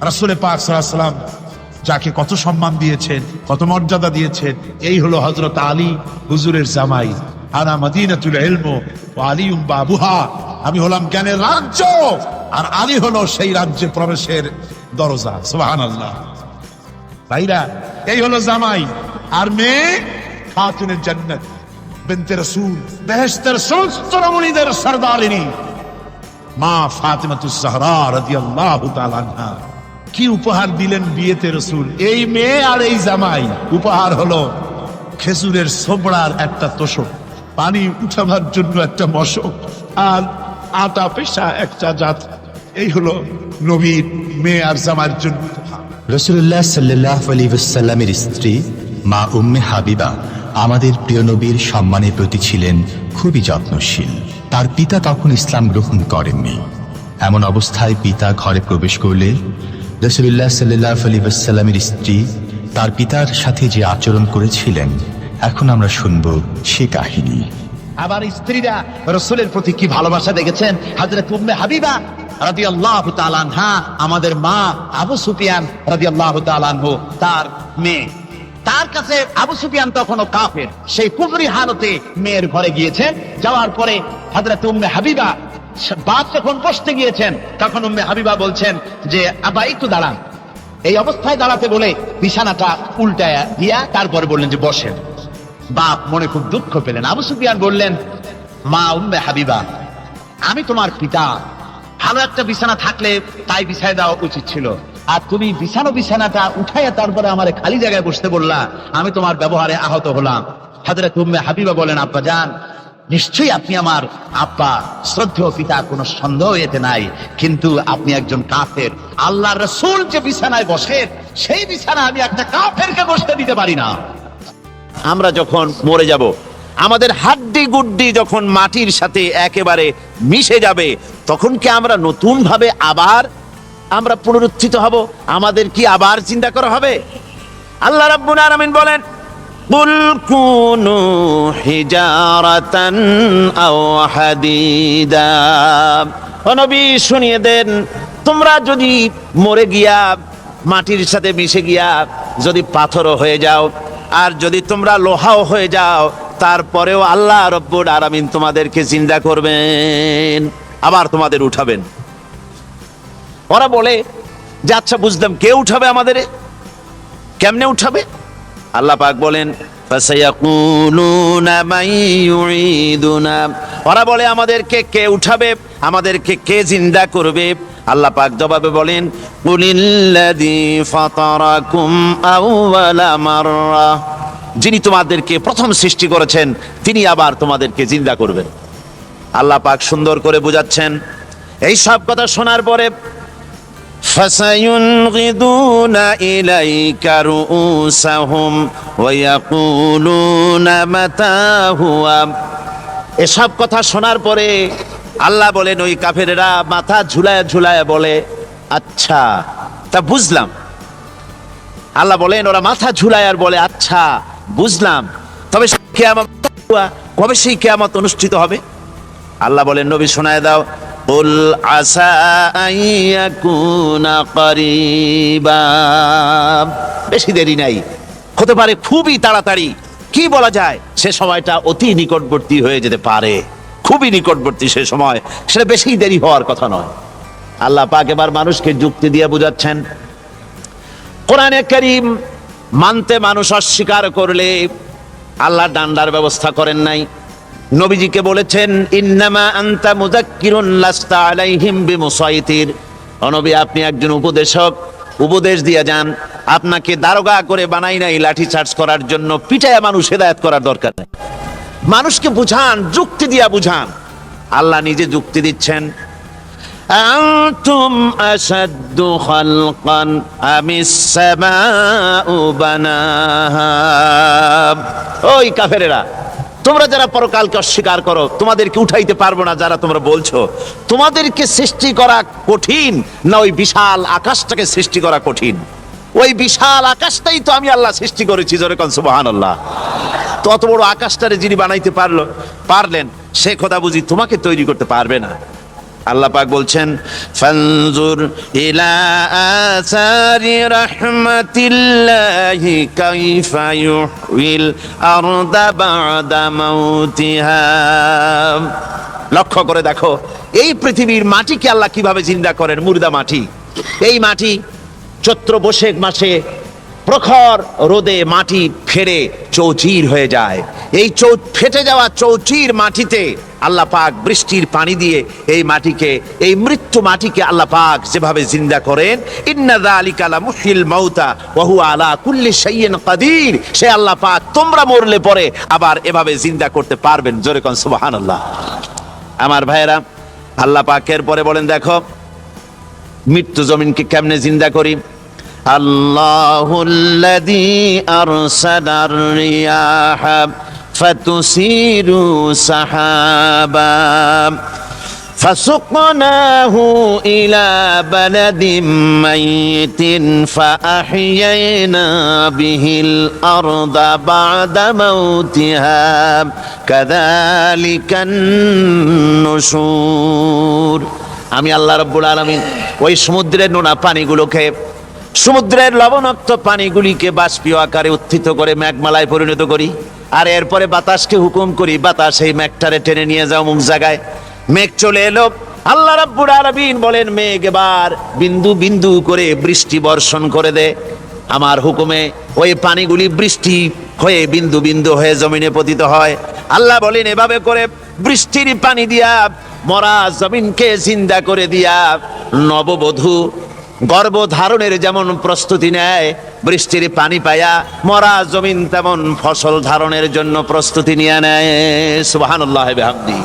রাসূল পাক সাল্লাল্লাহু আলাইহি ওয়াসাল্লাম যাকে কত সম্মান দিয়েছেন, কত মর্যাদা দিয়েছেন, এই হলো হযরত আলী হুজুরের জামাই। আনা মদিনাতুল ইলম ওয়া আলিউম বাবুহা, আমি হলাম জ্ঞানের রাজ্য, আর আলী হলো সেই রাজ্যে প্রবেশের দরজা। সুবহানাল্লাহ। ভাইরা, এই হলো জামাই। আর মেয়ে খাতুনের জান্নাত, বিনতে রাসূল, বেহেশতের সমস্ত রমণীদের সরদারিনী মা ফাতিমাতুজ জাহরা রাদিয়াল্লাহু তাআলা আনহা। কি উপহার দিলেন বিয়েতে রাসূল! এই মেয়ে আর এই জামাই। উপহার হলো খেজুরের ছোবড়ার একটা তোষক, পানি উঠাবার জন্য একটা মশক, আর আটা পেশা একটা জাত। এই হলো নবীর মেয়ে আর জামাইয়ের জন্য। রাসূলুল্লাহ সাল্লাল্লাহু আলাইহি ওয়াসাল্লামের স্ত্রী মা উম্মে হাবিবা আমাদের প্রিয় নবীর সম্মানের প্রতি ছিলেন খুবই যত্নশীল। তার পিতা তখন ইসলাম গ্রহণ করেননি। এমন অবস্থায় পিতা ঘরে প্রবেশ করলে রাসূলুল্লাহ সাল্লাল্লাহু আলাইহি ওয়াসাল্লামের স্ত্রী তার পিতার সাথে যে আচরণ করেছিলেন, এখন আমরা শুনব সে কাহিনী। আবার স্ত্রীরা রাসূলের প্রতি কি ভালোবাসা দেখেছেন। হযরত উম্মে হাবিবা রাদিয়াল্লাহু তাআলা আনহা, আমাদের মা আবু সুফিয়ান রাদিয়াল্লাহু তাআলা আনহু, তার মেয়ে। তার কাছে আবু সুফিয়ান তখনও কাফের, সেই কুফরি হালতে মেয়ের ঘরে গিয়েছেন। যাওয়ার পরে হযরত উম্মে হাবিবা বাপ যখন বসতে গিয়েছেন, তখন উম্মে হাবিবা বলছেন যে আবা একটু দাঁড়ান। এই অবস্থায় দাঁড়াতে বলে বিছানাটা উল্টায়া দিয়া তারপরে বললেন যে বসেন। বাপ মনে খুব দুঃখ পেলেন। আবু সুফিয়ান বললেন, মা উম্মে হাবিবা, আমি তোমার পিতা, ভালো একটা বিছানা থাকলে তাই বিছায় দেওয়া উচিত ছিল, আর তুমি বিছানাটা উঠাইয়া তারপরে আমার খালি জায়গায় বসতে বললা, আমি তোমার ব্যবহারে আহত হলাম। হযরত উম্মে হাবিবা বলেন, আব্বা জান, নিশ্চয়ই আপনি আমার আব্বা, শ্রদ্ধেয় পিতা, কোনো সন্দেহ এতে নাই, কিন্তু আপনি একজন কাফের। আল্লাহর রাসূল যে বিছানায় বসেন, সেই বিছানা আমি একটা কাফেরকে বসতে দিতে পারি না। আমরা যখন মরে যাব, আমাদের হাড্ডি গুড্ডি যখন মাটির সাথে একেবারে মিশে যাবে, তখন কি আমরা নতুন ভাবে আবার আমরা পুনরুত্থিত হব? আমাদের কি আবার চিন্তা করা হবে? আল্লাহ রাব্বুল আলামিন বলেন, কুল কুনু হিজারাতান আও হাদিদা। ও নবী শুনিয়ে দেন, তোমরা যদি মরে গিয়া মাটির সাথে মিশে গিয়া যদি পাথরও হয়ে যাও, আর যদি তোমরা লোহাও হয়ে যাও, তারপরেও আল্লাহ রব্বুল আলামিন তোমাদেরকে জিন্দা করবেন, আবার তোমাদের উঠাবেন। ওরা বলে যে আচ্ছা বুঝলাম, কে উঠাবে আমাদের, কেমনে উঠাবে? আল্লাহ পাক বলেন ফাসায়াকুলুনা মান ইউঈদুনা। ওরা বলে আমাদেরকে কে উঠাবে, আমাদেরকে কে জিন্দা করবে? আল্লাহ পাক জবাবে বলেন কুলিল্লাযী ফাতারাকুম আউওয়ালা মাররা। যিনি তোমাদেরকে প্রথম সৃষ্টি করেছেন তিনি আবার তোমাদেরকে জিন্দা করবেন। আল্লাহ পাক সুন্দর করে বুঝাচ্ছেন। এই সব কথা শোনার পরে ফাসায়ুনগিদুনা ইলাইকা রুউসাহুম ওয়া ইয়াকুলুনা মাতা হুয়া। এসব কথা শোনার পরে আল্লাহ বলেন ওই কাফেরেরা মাথা ঝুলায় ঝুলায় বলে আচ্ছা তা বুঝলাম। আল্লাহ বলেন ওরা মাথা ঝুলায় আর বলে আচ্ছা বুঝলাম, তবে কিয়ামত কবে সেই কিয়ামত অনুষ্ঠিত হবে? আল্লাহ বলেন নবী শোনায় দাও, কুল আসা আইয়াকুনা করিবা। বেশি দেরি নাই, হতে পারে খুবই তাড়াতাড়ি। কি বলা যায়, সে সময়টা অতি নিকটবর্তী হয়ে যেতে পারে, খুবই নিকটবর্তী সে সময়, সেটা বেশি দেরি হওয়ার কথা নয়। আল্লাহ পাক এবার মানুষকে যুক্তি দিয়ে বুঝাচ্ছেন। কোরআনে কারীম মানতে মানুষ অস্বীকার করলে আল্লাহ ডান্ডার ব্যবস্থা করেন নাই। নবীজিকে বলেছেন ইন্নামা আনতা মুযাক্কিরুন লাস্তা আলাইহিম বিমুসাইতির। ও নবী, আপনি একজন উপদেশক, উপদেশ দিয়ে যান। আপনাকে দারোগা করে বানাই নাই লাঠি চার্জ করার জন্য, পিটায়া মানুষ হেদায়েত করার দরকার নাই। মানুষকে বুঝান, যুক্তি দিয়া বুঝান। আল্লাহ নিজে যুক্তি দিচ্ছেন। আনতুম আশাদ্দু খালকান আমিস সামাউ বানাহা। ওই কাফেরেরা, তোমরা যারা পরকালকে অস্বীকার করো, তোমাদেরকে উঠাইতে পারবো না যারা তোমরা বলছো, তোমাদেরকে সৃষ্টি করা কঠিন না ওই বিশাল আকাশটাকে সৃষ্টি করা কঠিন? ওই বিশাল আকাশটাই তো আমি আল্লাহ সৃষ্টি করেছি, জোরে কোন সুবহানাল্লাহ। তত বড় আকাশটারে যিনি বানাইতে পারলেন, সে কথা বুঝি তোমাকে তৈরি করতে পারবে না? আল্লাহ পাক বলছেন ফানজুর ইলা আসারি রাহমাতিল্লাহি কাইফা ইউহিল আরদা বাদা মাউতিহা। লক্ষ্য করে দেখো এই পৃথিবীর মাটিকে আল্লাহ কিভাবে জিন্দা করেন। মুর্দা মাটি, এই মাটি চৈত্র বৈশাখ মাসে প্রখর রোদে মাটি ফেটে চৌচির হয়ে যায়। এই ফেটে যাওয়া চৌচির মাটিতে আল্লাহ পাক বৃষ্টির পানি দিয়ে এই মাটিকে, এই মৃত্যু মাটিকে আল্লাহ পাক যেভাবে জিন্দা করেন, ইন্না যালিকা লামুহিল মাউতা ওয়া হুয়া আলা কুল্লি শাইইন কাদির। সে আল্লাহ পাক তোমরা মরলে পরে আবার এভাবে জিন্দা করতে পারবেন, জোরে কোন সুবহানাল্লাহ। আমার ভাইয়েরা, আল্লাহ পাকের পরে বলেন দেখো মৃত্যু জমিনকে কেমনে জিন্দা করি। আল্লাহুল্লাযী আরসালার রিয়াহা ফাতুসিরু সাহাবা ফাসুকনাহু ইলা বালাদিম মাইতিন ফাআহইয়ানা বিহিল আরদা বা'দা মাউতিহা কাযালিকান নুশুর। আমি আল্লাহ রাব্বুল আলামিন ওই সমুদ্রের নোনা পানিগুলোকে, সমুদ্রের লবণাক্ত পানিগুলিকে বাষ্পীয় আকারে উত্থিত করে মেঘমালায় পরিণত করি, আর এরপরে বাতাসকে হুকুম করি, বাতাস এই মেঘটারে টেনে নিয়ে যাও মুখ জায়গায়। মেঘ চলে এলো, আল্লাহ রাব্বুল আলামিন বলেন মেঘ এবার বিন্দু বিন্দু করে বৃষ্টি বর্ষণ করে দে। আমার হুকুমে ওই পানিগুলি বৃষ্টি হয়ে বিন্দু বিন্দু হয়ে জমিনে পতিত হয়। আল্লাহ বলেন এভাবে করে বৃষ্টির পানি দিয়া মরা জমিনকে জিন্দা করে দিয়া নববধূ গর্ভধারণের যেমন প্রস্তুতি নেয়, বৃষ্টির পানি পায়া মরা জমিন তেমন ফসল ধারণের জন্য প্রস্তুতি নিয়ে নেয়। সুবহানাল্লাহ বিহামদি।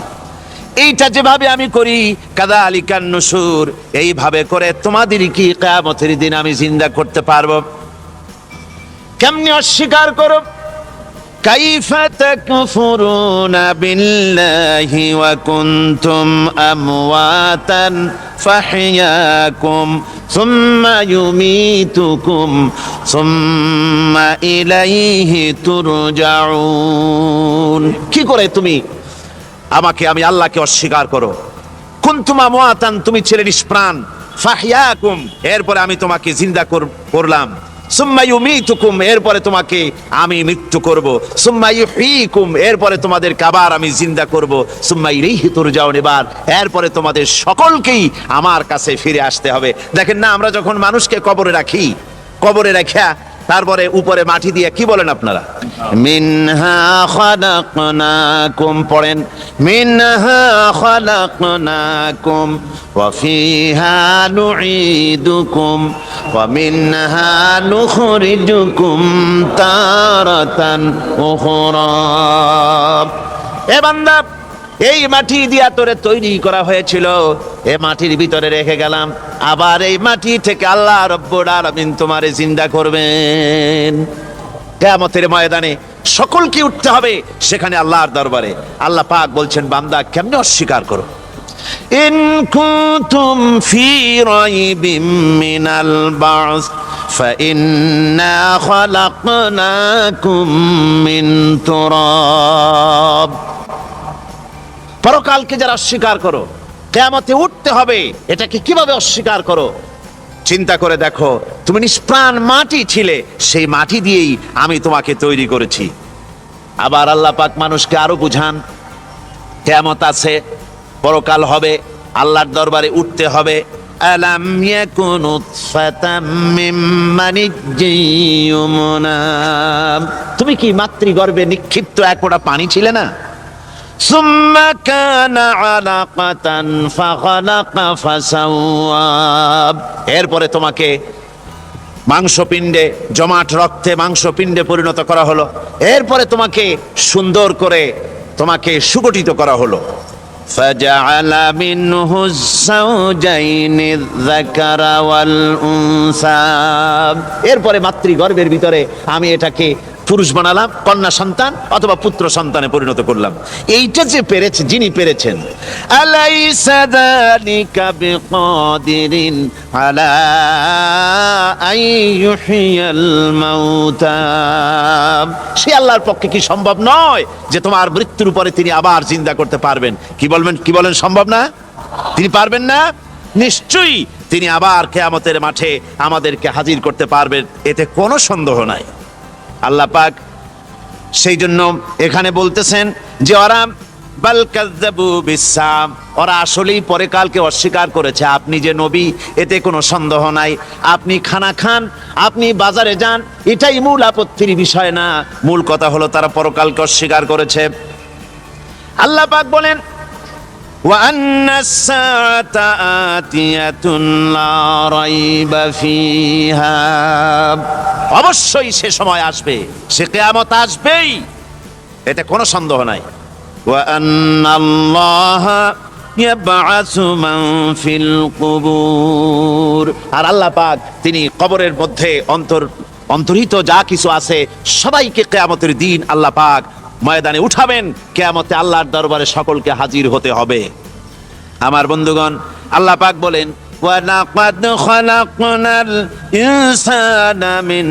এইটা যেভাবে আমি করি কাযালিকান নুশুর, এইভাবে করে তোমাদের কি কিয়ামতের দিন আমি জিন্দা করতে পারবো। কেমনে অস্বীকার করো? কাইফা তাকফুরুনা বিল্লাহি ওয়া কুনতুম আমওয়াতান ফাহইয়াকুম সুম্মা ইউমীতুকুম সুম্মা ইলাইহি তুরজাউন। কি করে তুমি আমাকে, আমি আল্লাহকে অস্বীকার করো? কুনতুম আমওয়াতান, তুমি ছিলে নিষ্প্রাণ, ফাহইয়াকুম, এরপরে আমি তোমাকে জিন্দা করলাম, সুম্মা ইউমিতুকুম, এরপরে তোমাকে আমি মৃত্যু করব, সুম্মা ইউহয়িকুম, এরপরে তোমাদেরকে আবার আমি জিন্দা করব, সুম্মা ইলাইহি তুরজাউন, এরপরে তোমাদের সকলকেই আমার কাছে ফিরে আসতে হবে। দেখেন না, আমরা যখন মানুষকে কবরে রাখি, কবরে রাখা তারপরে উপরে মাটি দিয়ে কি বলেন আপনারা? মিনহা খালাকনাকুম, পড়েন মিনহা খালাকনাকুম ওয়া ফিহা নুঈদুকুম ওয়া মিনহা নুখরিজুকুম তারাতান উখরা। এ বান্দা, এই মাটি দিয়া তোরে তৈরি করা হয়েছিল, এ মাটির ভিতরে রেখে গেলাম, আবার এই মাটি থেকে আল্লাহ রব্বুল আলামিন তোমারে জিন্দা করবেন। কিয়ামতের ময়দানে সকলকে উঠতে হবে সেখানে আল্লাহর দরবারে। আল্লাহ পাক বলছেন, বান্দা কেমনে অস্বীকার করো? ইন কুনতুম ফি রাইবিম মিনাল বা'স ফাইন্না খালাকনাকুম মিন তুরাব। পরকালকে যারা অস্বীকার করো, কিয়ামতে উঠতে হবে, এটাকে কিভাবে অস্বীকার করো? চিন্তা করে দেখো, তুমি নিষ্প্রাণ মাটি ছিলে, সেই মাটি দিয়েই আমি তোমাকে তৈরি করেছি। আবার আল্লাহ পাক মানুষকে আরো বুঝান, কিয়ামত আছে, পরকাল হবে, আল্লাহর দরবারে উঠতে হবে। আলাম ইয়াকুন নুতফাতাম মিন মানিজ্জিয়ুমনা, তুমি কি মাতৃগর্ভে নিক্ষিপ্ত এক ফোঁটা পানি ছিলে না? সুম্মা কানা আলাকাতান ফাখালাকা ফাসাওয়া, এরপরে তোমাকে মাংসপিণ্ডে, জমাট রক্তে মাংসপিণ্ডে পরিণত করা হলো, এরপরে তোমাকে সুন্দর করে তোমাকে সুগঠিত করা হলো। ফাজআলা মিনহু যাওজাইনি যাকারা ওয়াল উনসা, এরপরে মাতৃগর্ভের ভিতরে আমি এটাকে পুরুষ বানালাম, কন্যা সন্তান অথবা পুত্র সন্তানে পরিণত করলাম। এইটা যে পেরেছে, যিনি পেরেছেন, আলাইসা যালিকা বিকাদিরিন আলা আইয়ুহিয়াল মাউতা, সে আল্লাহর পক্ষে কি সম্ভব নয় যে তোমার মৃত্যুর পরে তিনি আবার জিন্দা করতে পারবেন? কি বলেন সম্ভব না? তিনি পারবেন না? নিশ্চয়ই তিনি আবার কিয়ামতের মাঠে আমাদেরকে হাজির করতে পারবেন, এতে কোনো সন্দেহ নাই। আল্লাহ পাক সেই জন্য এখানে বলতেছেন যে ওরা বাল কাযযাবু বিসাম, ওরা আসলেই পরকালকে অস্বীকার করেছে। আপনি যে নবী, এতে কোনো সন্দেহ নাই। আপনি খানা খান, আপনি বাজারে যান, এটাই মূল আপত্তির বিষয় না। মূল কথা হলো তারা পরকালকে অস্বীকার করেছে। আল্লাহ পাক বলেন, ওয়া আন্নাস সাআতা আতিয়াতুন লা রাইবা ফিহা, অবশ্যই সে সময় আসবে, সে কিয়ামত আসবেই, এতে কোনো সন্দেহ নাই। ওয়া আন্নাল্লাহা ইয়াবআসু মান ফিল কুবুর, আর আল্লাহ পাক তিনি কবরের মধ্যে অন্তর্হিত যা কিছু আছে সবাইকে কিয়ামতের দিন আল্লাহ পাক ময়দানে উঠাবেন। কিয়ামতে আল্লাহর দরবারে সকলকে হাজির হতে হবে। আমার বন্ধুগণ, আল্লাহ পাক বলেন, وَلَقَدْ خَلَقْنَا الْإِنسَانَ مِنْ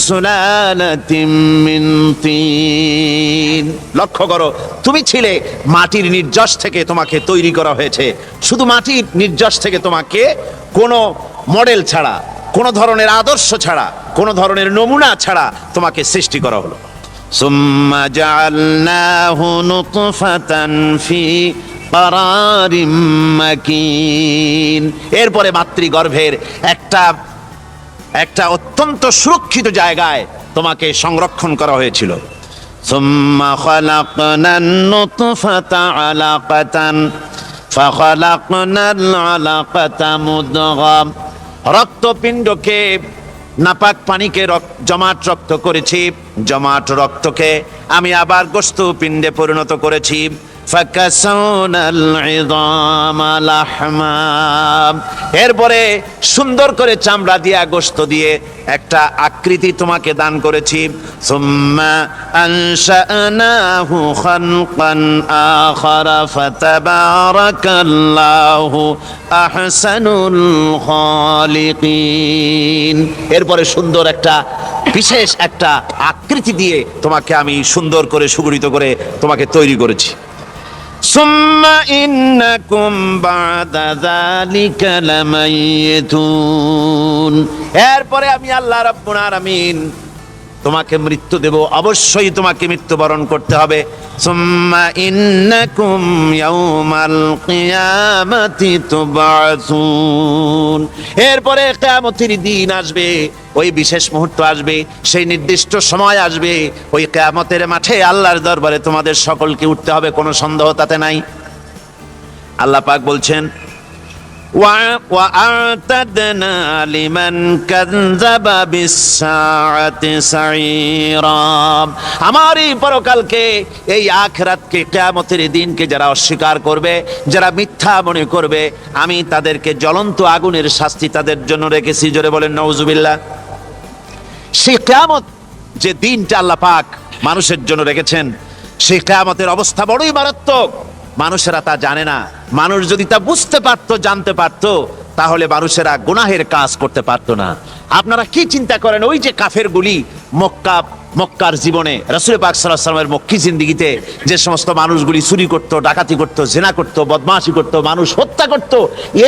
سُلَالَةٍ مِنْ طِينٍ। লক্ষ্য করো, তুমি ছিলে মাটির নির্যাস থেকে তোমাকে তৈরি করা হয়েছে। শুধু মাটির নির্যাস থেকে তোমাকে কোনো মডেল ছাড়া, কোনো ধরনের আদর্শ ছাড়া, কোনো ধরনের নমুনা ছাড়া তোমাকে সৃষ্টি করা হলো। সুম্মা জাআলনাহু নুতফাতান ফি কারারিম মাকিন, এরপরে মাতৃগর্ভের একটা অত্যন্ত সুরক্ষিত জায়গায় তোমাকে সংরক্ষণ করা হয়েছিল। সুম্মা খালাকনান নুতফাতা আলাকাতান ফাখালাকনাল আলাকাতা মুদগাম, রক্তপিণ্ডকে, নাপাক পানিকে জমাট রক্ত করেছি, জমাট রক্তকে আমি আবার গোস্ত পিণ্ডে পরিণত করেছি। فكسونا العظام لحما। এরপরে সুন্দর করে চামড়া দিয়া গোশত দিয়ে একটা আকৃতি তোমাকে দান করেছি। সুম্মা আনশানাহু খালকান আখারা ফাতাবারাকাল্লাহু আহসানুল খালিকিন। এরপরে সুন্দর একটা বিশেষ একটা আকৃতি দিয়ে তোমাকে আমি সুন্দর করে সুগঠিত করে তোমাকে তৈরি করেছি। সুম্মা ইন্নাকুম বাদা যালিকা লামাইতুন। এরপরে আমি আল্লাহ রাব্বুল আলামিন তোমাকে মৃত্যু দেব, অবশ্যই তোমাকে মৃত্যুবরণ করতে হবে। সুম্মা ইন্নাকুম ইয়াউমাল কিয়ামাতি তুবআসুন। এরপরে কিয়ামতের দিন আসবে, ওই বিশেষ মুহূর্ত আসবে, সেই নির্দিষ্ট সময় আসবে, ওই কিয়ামতের মাঠে আল্লাহর দরবারে তোমাদের সকলকে উঠতে হবে, কোনো সন্দেহ তাতে নাই। আল্লাহ পাক বলছেন وَأَعْتَدْنَا لِمَنْ كَذَّبَ بِالسَّاعَةِ سَعِيرًا। আমার এই পরকালকে, এই আখিরাতকে, কিয়ামতের দিনকে যারা অস্বীকার করবে, যারা মিথ্যা মনে করবে, আমি তাদেরকে জ্বলন্ত আগুনের শাস্তি তাদের জন্য রেখেছি। জোরে বলেন নাউজুবিল্লাহ। সেই কিয়ামত যে দিনটা আল্লাহ পাক মানুষের জন্য রেখেছেন, সেই কিয়ামতের অবস্থা বড়ই মারাত্মক। মানুষেরা তা জানে না। মানুষ যদি তা বুঝতে পারতো, জানতে পারতো, তাহলে মানুষেরা গুনাহের কাজ করতে পারতো না। আপনারা কি চিন্তা করেন, ওই যে কাফেরগুলি মক্কার জীবনে রাসূল পাক সাল্লাল্লাহু আলাইহি ওয়াসাল্লামের মক্কি জিন্দেগিতে যে সমস্ত মানুষগুলি চুরি করতো, ডাকাতি করতো, জিনা করতো, বদমাশি করতো, মানুষ হত্যা করতো,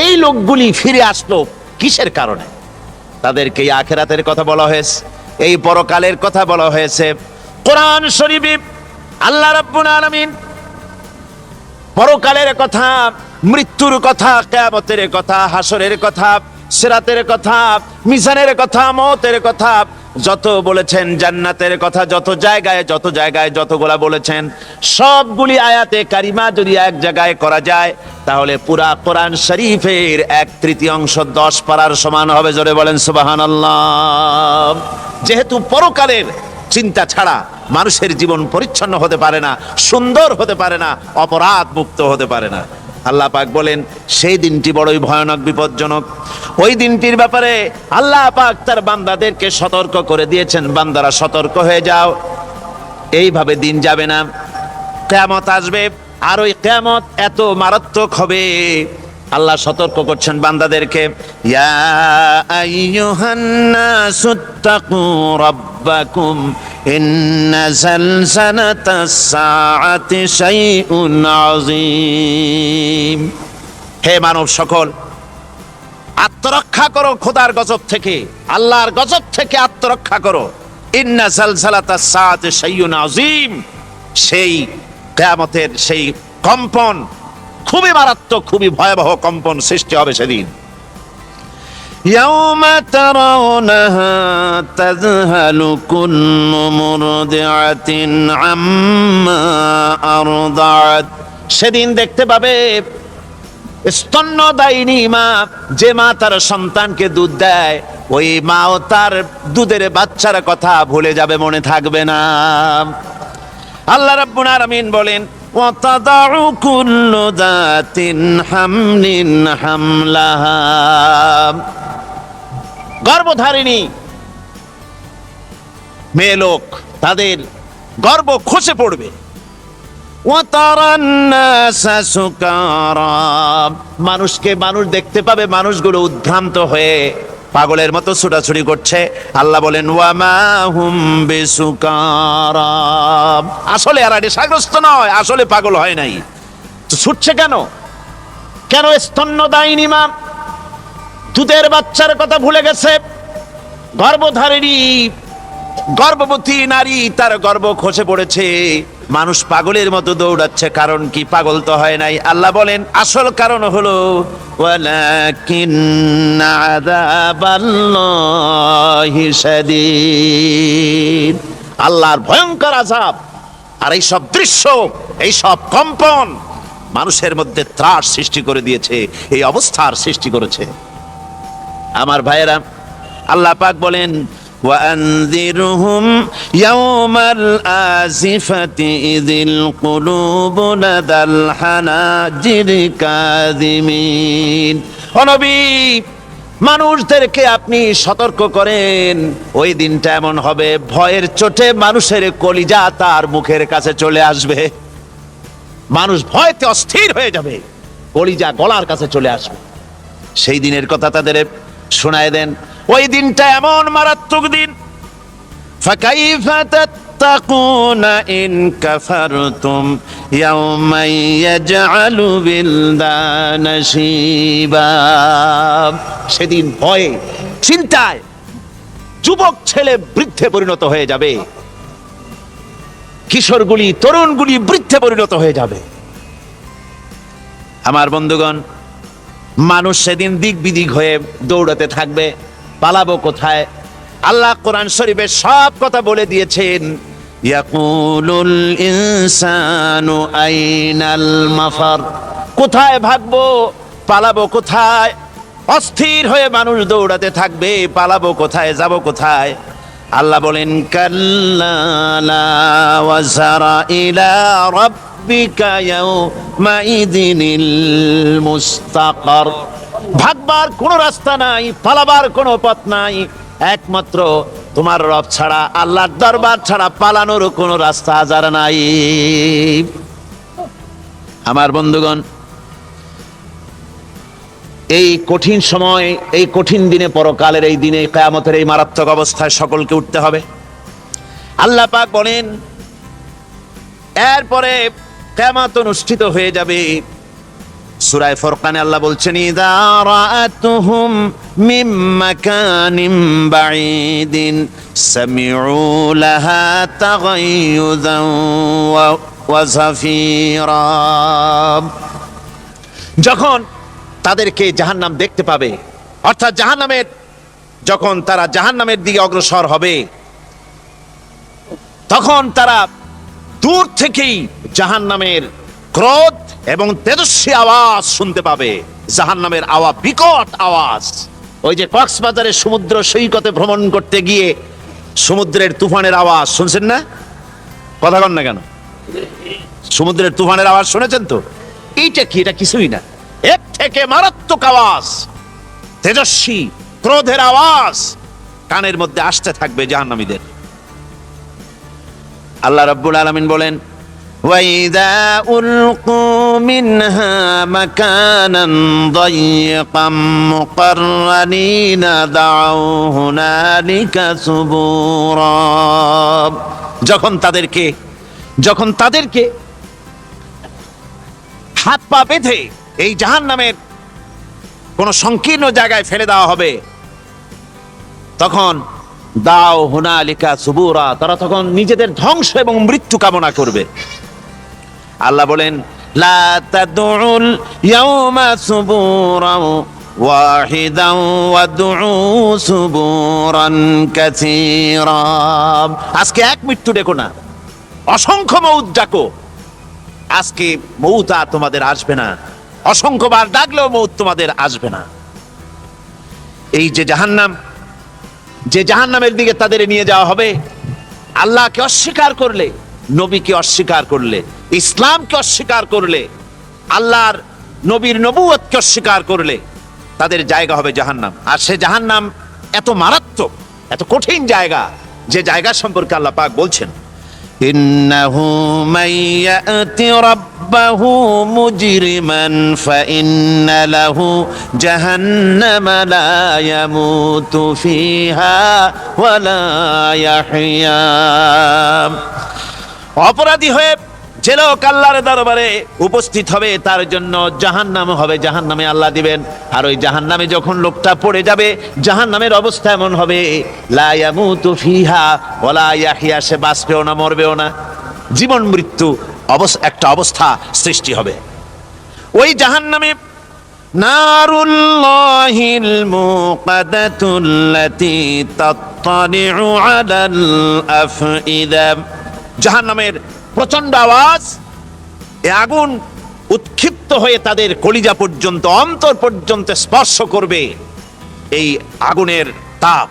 এই লোকগুলি ফিরে আসলো কিসের কারণে? তাদেরকে এই আখিরাতের কথা বলা হয়েছে, এই পরকালের কথা বলা হয়েছে। কোরআন শরীফে আল্লাহ রাব্বুল আলামিন পরকালের কথা, মৃত্যুর কথা, কিয়ামতের কথা, হাসরের কথা, সিরাতের কথা, মিজানের কথা, মওতের কথা যত বলেছেন, জান্নাতের কথা যত জায়গায় যতগুলা বলেছেন, সবগুলি আয়াতে কারিমা যদি এক জায়গায় করা যায়, তাহলে পুরা কোরআন শরীফের 1/3 10 পারার সমান হবে। জোরে বলেন সুবহানাল্লাহ। যেহেতু পরকালের চিন্তা ছাড়া মানুষের জীবন পরিচ্ছন্ন হতে পারে না, সুন্দর হতে পারে না, অপরাধ মুক্ত হতে পারে না। আল্লাহ পাক বলেন সেই দিনটি বড়ই ভয়ানক, বিপজ্জনক। ওই দিনটির ব্যাপারে আল্লাহ পাক তার বান্দাদেরকে সতর্ক করে দিয়েছেন, বান্দারা সতর্ক হয়ে যাও, এইভাবে দিন যাবে না, কিয়ামত আসবে। আর ওই কিয়ামত এত মারাত্মক হবে, আল্লাহ সতর্ক করছেন বান্দাদেরকে। ইয়া আইয়ুহান নাসুত্তাকু রাব্বাকুম ইন্না জালজালাতাস সাআতি শাইউন আযীম। হে মানব সকল, আত্মরক্ষা করো খোদার গজব থেকে, আল্লাহর গজব থেকে আত্মরক্ষা করো। ইন্না জালজালাতাস সাআতি শাইউন আযীম। সেই কিয়ামতের সেই কম্পন খুবই মারাত্মক, খুবই ভয়াবহ কম্পন সৃষ্টি হবে সেদিন। ইয়াউমা তারাউনাহা তাযহালু কুল্লু মুরদিআতিন আম্মা আরদাআত। সেদিন দেখতে পাবে স্তন্যদায়িনী মা, যে মা তার সন্তানকে দুধ দেয়, ওই মাও তার দুধের বাচ্চার কথা ভুলে যাবে, মনে থাকবে না। আল্লাহ রাব্বুল আলামিন বলেন وَتَضَعُ كُلُّ ذَاتٍ حَمْلٍ حَمْلَهَا। গর্ভধারিণী মেয়ে লোক, তাদের গর্ভ খসে পড়বে। وَتَرَى النَّاسَ سُكَارَى। মানুষকে মানুষ দেখতে পাবে, মানুষগুলো উদ্ভ্রান্ত হয়ে পাগলের মতো ছুটাছুটি করছে। আল্লাহ বলেন ওয়ামা হুম বিসুকারা। আসলে এরা নেশাগ্রস্ত নয়, আসলে পাগল হয় নাই, তো ছুটছে কেন? কেন? স্তন্যদায়িনী মা দুধের বাচ্চার কথা ভুলে গেছে। গর্ভধারিণী গর্ভবতী নারী, তার গর্ভ খসে পড়েছে, মানুষ পাগলের মতো দৌড়াচ্ছে। কারণ কি? পাগল তো হয় নাই। আল্লাহ বলেন আসল কারণ হলো ওয়ালাকিন্না আযাবাল্লাহি শাদীদ। আল্লাহর ভয়ঙ্কর আযাব আর এই সব দৃশ্য, এই সব কম্পন মানুষের মধ্যে ত্রাস সৃষ্টি করে দিয়েছে, এই অবস্থার সৃষ্টি করেছে। আমার ভাইয়েরা, আল্লাহ পাক বলেন وأنذرهم يوم الآزفة إذ القلوب لدى الحناجر كاظمين ও নবী, মানুষদেরকে আপনি সতর্ক করেন, ওই দিনটা এমন হবে ভয়ের চোটে মানুষের কলিজা তার মুখের কাছে চলে আসবে। মানুষ ভয়তে অস্থির হয়ে যাবে, কলিজা গলার কাছে চলে আসবে। সেই দিনের কথা তাদের শোনায় দেন। ওই দিনটা এমন মারাত্মক দিন। ফাকাইফা তাত্তাকুনা ইন কাফারতুম ইয়াওমান ইয়াজআলু বিলদানা শিবা। সেদিন ভয়ে চিন্তায় যুবক ছেলে বৃদ্ধে পরিণত হয়ে যাবে, কিশোরগুলি তরুণগুলি বৃদ্ধে পরিণত হয়ে যাবে। আমার বন্ধুগণ, মানুষ সেদিন দিক বিদিক হয়ে দৌড়াতে থাকবে, পালাবো কোথায়? আল্লাহ কোরআন শরীফে সব কথা বলে দিয়েছেন। ইয়াকুলুল ইনসানু আইনাল মাফার, কোথায় ভাগবো, পালাবো কোথায়? অস্থির হয়ে মানুষ দৌড়াতে থাকবে, পালাবো কোথায়, যাব কোথায়? আল্লাহ বলেন কাল্লা লা ওয়াজারা ইলা রাব্বিকা ইয়াউমাইযিনিল মুস্তাকার। ভাগবার কোনো রাস্তা নাই, পালাবার কোনো পথ নাই, একমাত্র তোমার রব ছাড়া, আল্লাহর দরবার ছাড়া পালানোর কোনো রাস্তা আজার নাই। আমার বন্ধুগণ, এই কঠিন সময়, এই কঠিন দিনে, পরকালের এই দিনে, কিয়ামতের এই মারাত্মক অবস্থায় সকলকে উঠতে হবে। আল্লাহ পাক বলেন, এরপরে কিয়ামত অনুষ্ঠিত হয়ে যাবে। সূরা ফুরকানে আল্লাহ বলছেন, ইযা রাআতুহুম মিন মাকানিন বাঈদিন সামিউ লাহা তাগায়ুযান ওয়া যাফীরা। যখন তাদেরকে জাহান্নাম দেখতে পাবে, অর্থাৎ জাহান্নামের, যখন তারা জাহান্নামের দিকে অগ্রসর হবে, তখন তারা দূর থেকেই জাহান্নামের ক্রোধ এবং তেজস্বী আওয়াজ শুনতে পাবে। জাহান্নামের আওয়াজ, বিকট আওয়াজ। ওই যে কক্সবাজারের সমুদ্র সৈকতে ভ্রমণ করতে গিয়ে সমুদ্রের তুফানের আওয়াজ শুনছেন না? কথা কন না কেন? সমুদ্রের তুফানের আওয়াজ শুনেছেন তো? এইটা কি? এটা কিছুই না, এর থেকে মারাত্মক আওয়াজ, তেজস্বী ক্রোধের আওয়াজ কানের মধ্যে আসতে থাকবে জাহান্নামীদের। আল্লাহ রাব্বুল আলামিন বলেন, وَإِذَا أُلْقُوا مِنْهَا مَكَانًا ضَيِّقًا مُقَرَّنِينَ دَعَوْا هُنَالِكَ ثُبُورًا। যখন তাদেরকে হাত পা বেঁধে এই জাহান্নামের কোন সংকীর্ণ জায়গায় ফেলে দেওয়া হবে, তখন দাও হুনালিকা সুবুরা, তারা তখন নিজেদের ধ্বংস এবং মৃত্যু কামনা করবে। আল্লাহ বলেন, লা তাদউল ইয়াউমা সুবুরান ওয়াহিদান ওয়াদউ সুবুরান কাসীরা। আজকে এক মৃত্যু ডেকো না, অসংখ্য মউত ডাকো। আজকে মউত আর তোমাদের আসবে না, অসংখ্যবার ডাকলেও মউত তোমাদের আসবে না। এই যে জাহান্নাম, যে জাহান্নামের দিকে তাদের নিয়ে যাওয়া হবে, আল্লাহকে অস্বীকার করলে, নবীকে অস্বীকার করলে, ইসলামকে অস্বীকার করলে, আল্লাহর নবীর নবুয়তকে অস্বীকার করলে তাদের জায়গা হবে জাহান্নাম। আর সে জাহান্নাম এত মারাত্মক, এত কঠিন জায়গা, যে জায়গা সম্পর্কে আল্লাহ পাক বলছেন, ইন্নাহু মাইয়াতি রাব্বাহু মুজরিমান ফাইন্না লাহু জাহান্নামা লা ইয়ামুতু ফিহা ওয়া লা ইয়াহইয়া। অপরাধী হয়ে যে লোক আল্লাহর দরবারে উপস্থিত হবে, তার জন্য জাহান্নাম হবে, জাহান্নামে আল্লাহ দিবেন। আর ওই জাহান্নামে যখন লোকটা পড়ে যাবে, জাহান্নামের অবস্থা এমন হবে, লা ইয়ামুতু ফিহা ওয়া লা ইয়াহইয়া, সে বাঁচবেও না, মরবেও না, জীবন মৃত্যু একটা অবস্থা সৃষ্টি হবে। ওই জাহান্নামে নারুল্লাহিল মুকাদাতুল্লাতী তাত্তালিউ আলাল আফইদা। জাহান্নামের প্রচন্ড আওয়াজ, এ আগুন উৎক্ষিপ্ত হয়ে তাদের কলিজা পর্যন্ত, অন্তর পর্যন্ত স্পর্শ করবে। এই আগুনের তাপ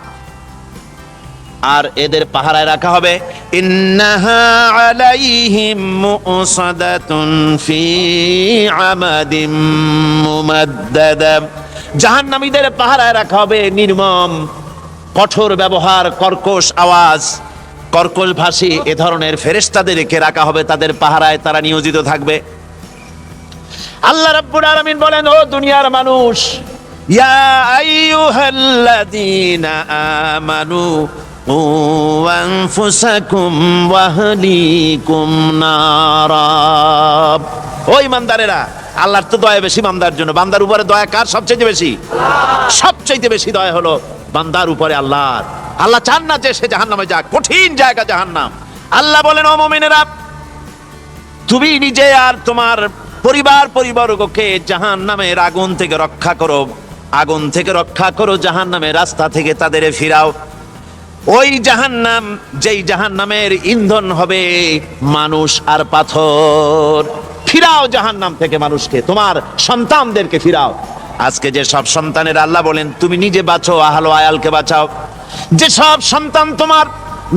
আর এদের পাহারায় রাখা হবে। ইন্নাহা আলাইহিম মুসাদাতুন ফি আমাদিম মুমাদ্দাদা, জাহান্নামীদের পাহারায় রাখা হবে নির্মম, কঠোর ব্যবহার, কর্কশ আওয়াজ, কর্কশ ভাষী এ ধরনের ফেরেশতাদেরকে রাখা হবে তাদের পাহারায়, তারা নিয়োজিত থাকবে। আল্লাহ রাব্বুল আলামিন বলেন, ও দুনিয়ার মানুষ, ইয়া আইয়ুহাল্লাযীনা আমানু কু আনফুসাকুম ওয়া আহলিকুম নারা। ও ঈমানদারেরা, আল্লাহর তো দয়া বেশি বান্দার জন্য। বান্দার উপরে দয়া কার সবচেয়ে বেশি? সবচেয়ে বেশি দয়া হলো বান্দার উপরে আল্লাহর। আল্লাহ চান না যে সে জাহান্নামে যাক, কঠিন জায়গা জাহান্নাম। আল্লাহ বলেন, ও মুমিনেরা, তুমি নিজে আর তোমার পরিবারবর্গকে জাহান্নামের আগুন থেকে রক্ষা করো, আগুন থেকে রক্ষা করো, জাহান্নামের রাস্তা থেকে তাদের ফিরাও। ওই জাহান্নাম, যেই জাহান্নামের ইন্ধন হবে মানুষ আর পাথর। ফিরাও জাহান্নাম থেকে মানুষকে, তোমার সন্তানদেরকে ফিরাও। আজকে যে সব সন্তানের আল্লাহ বলেন তুমি নিজে বাঁচো, আহলো আয়ালকে বাঁচাও। যে সব সন্তান তোমার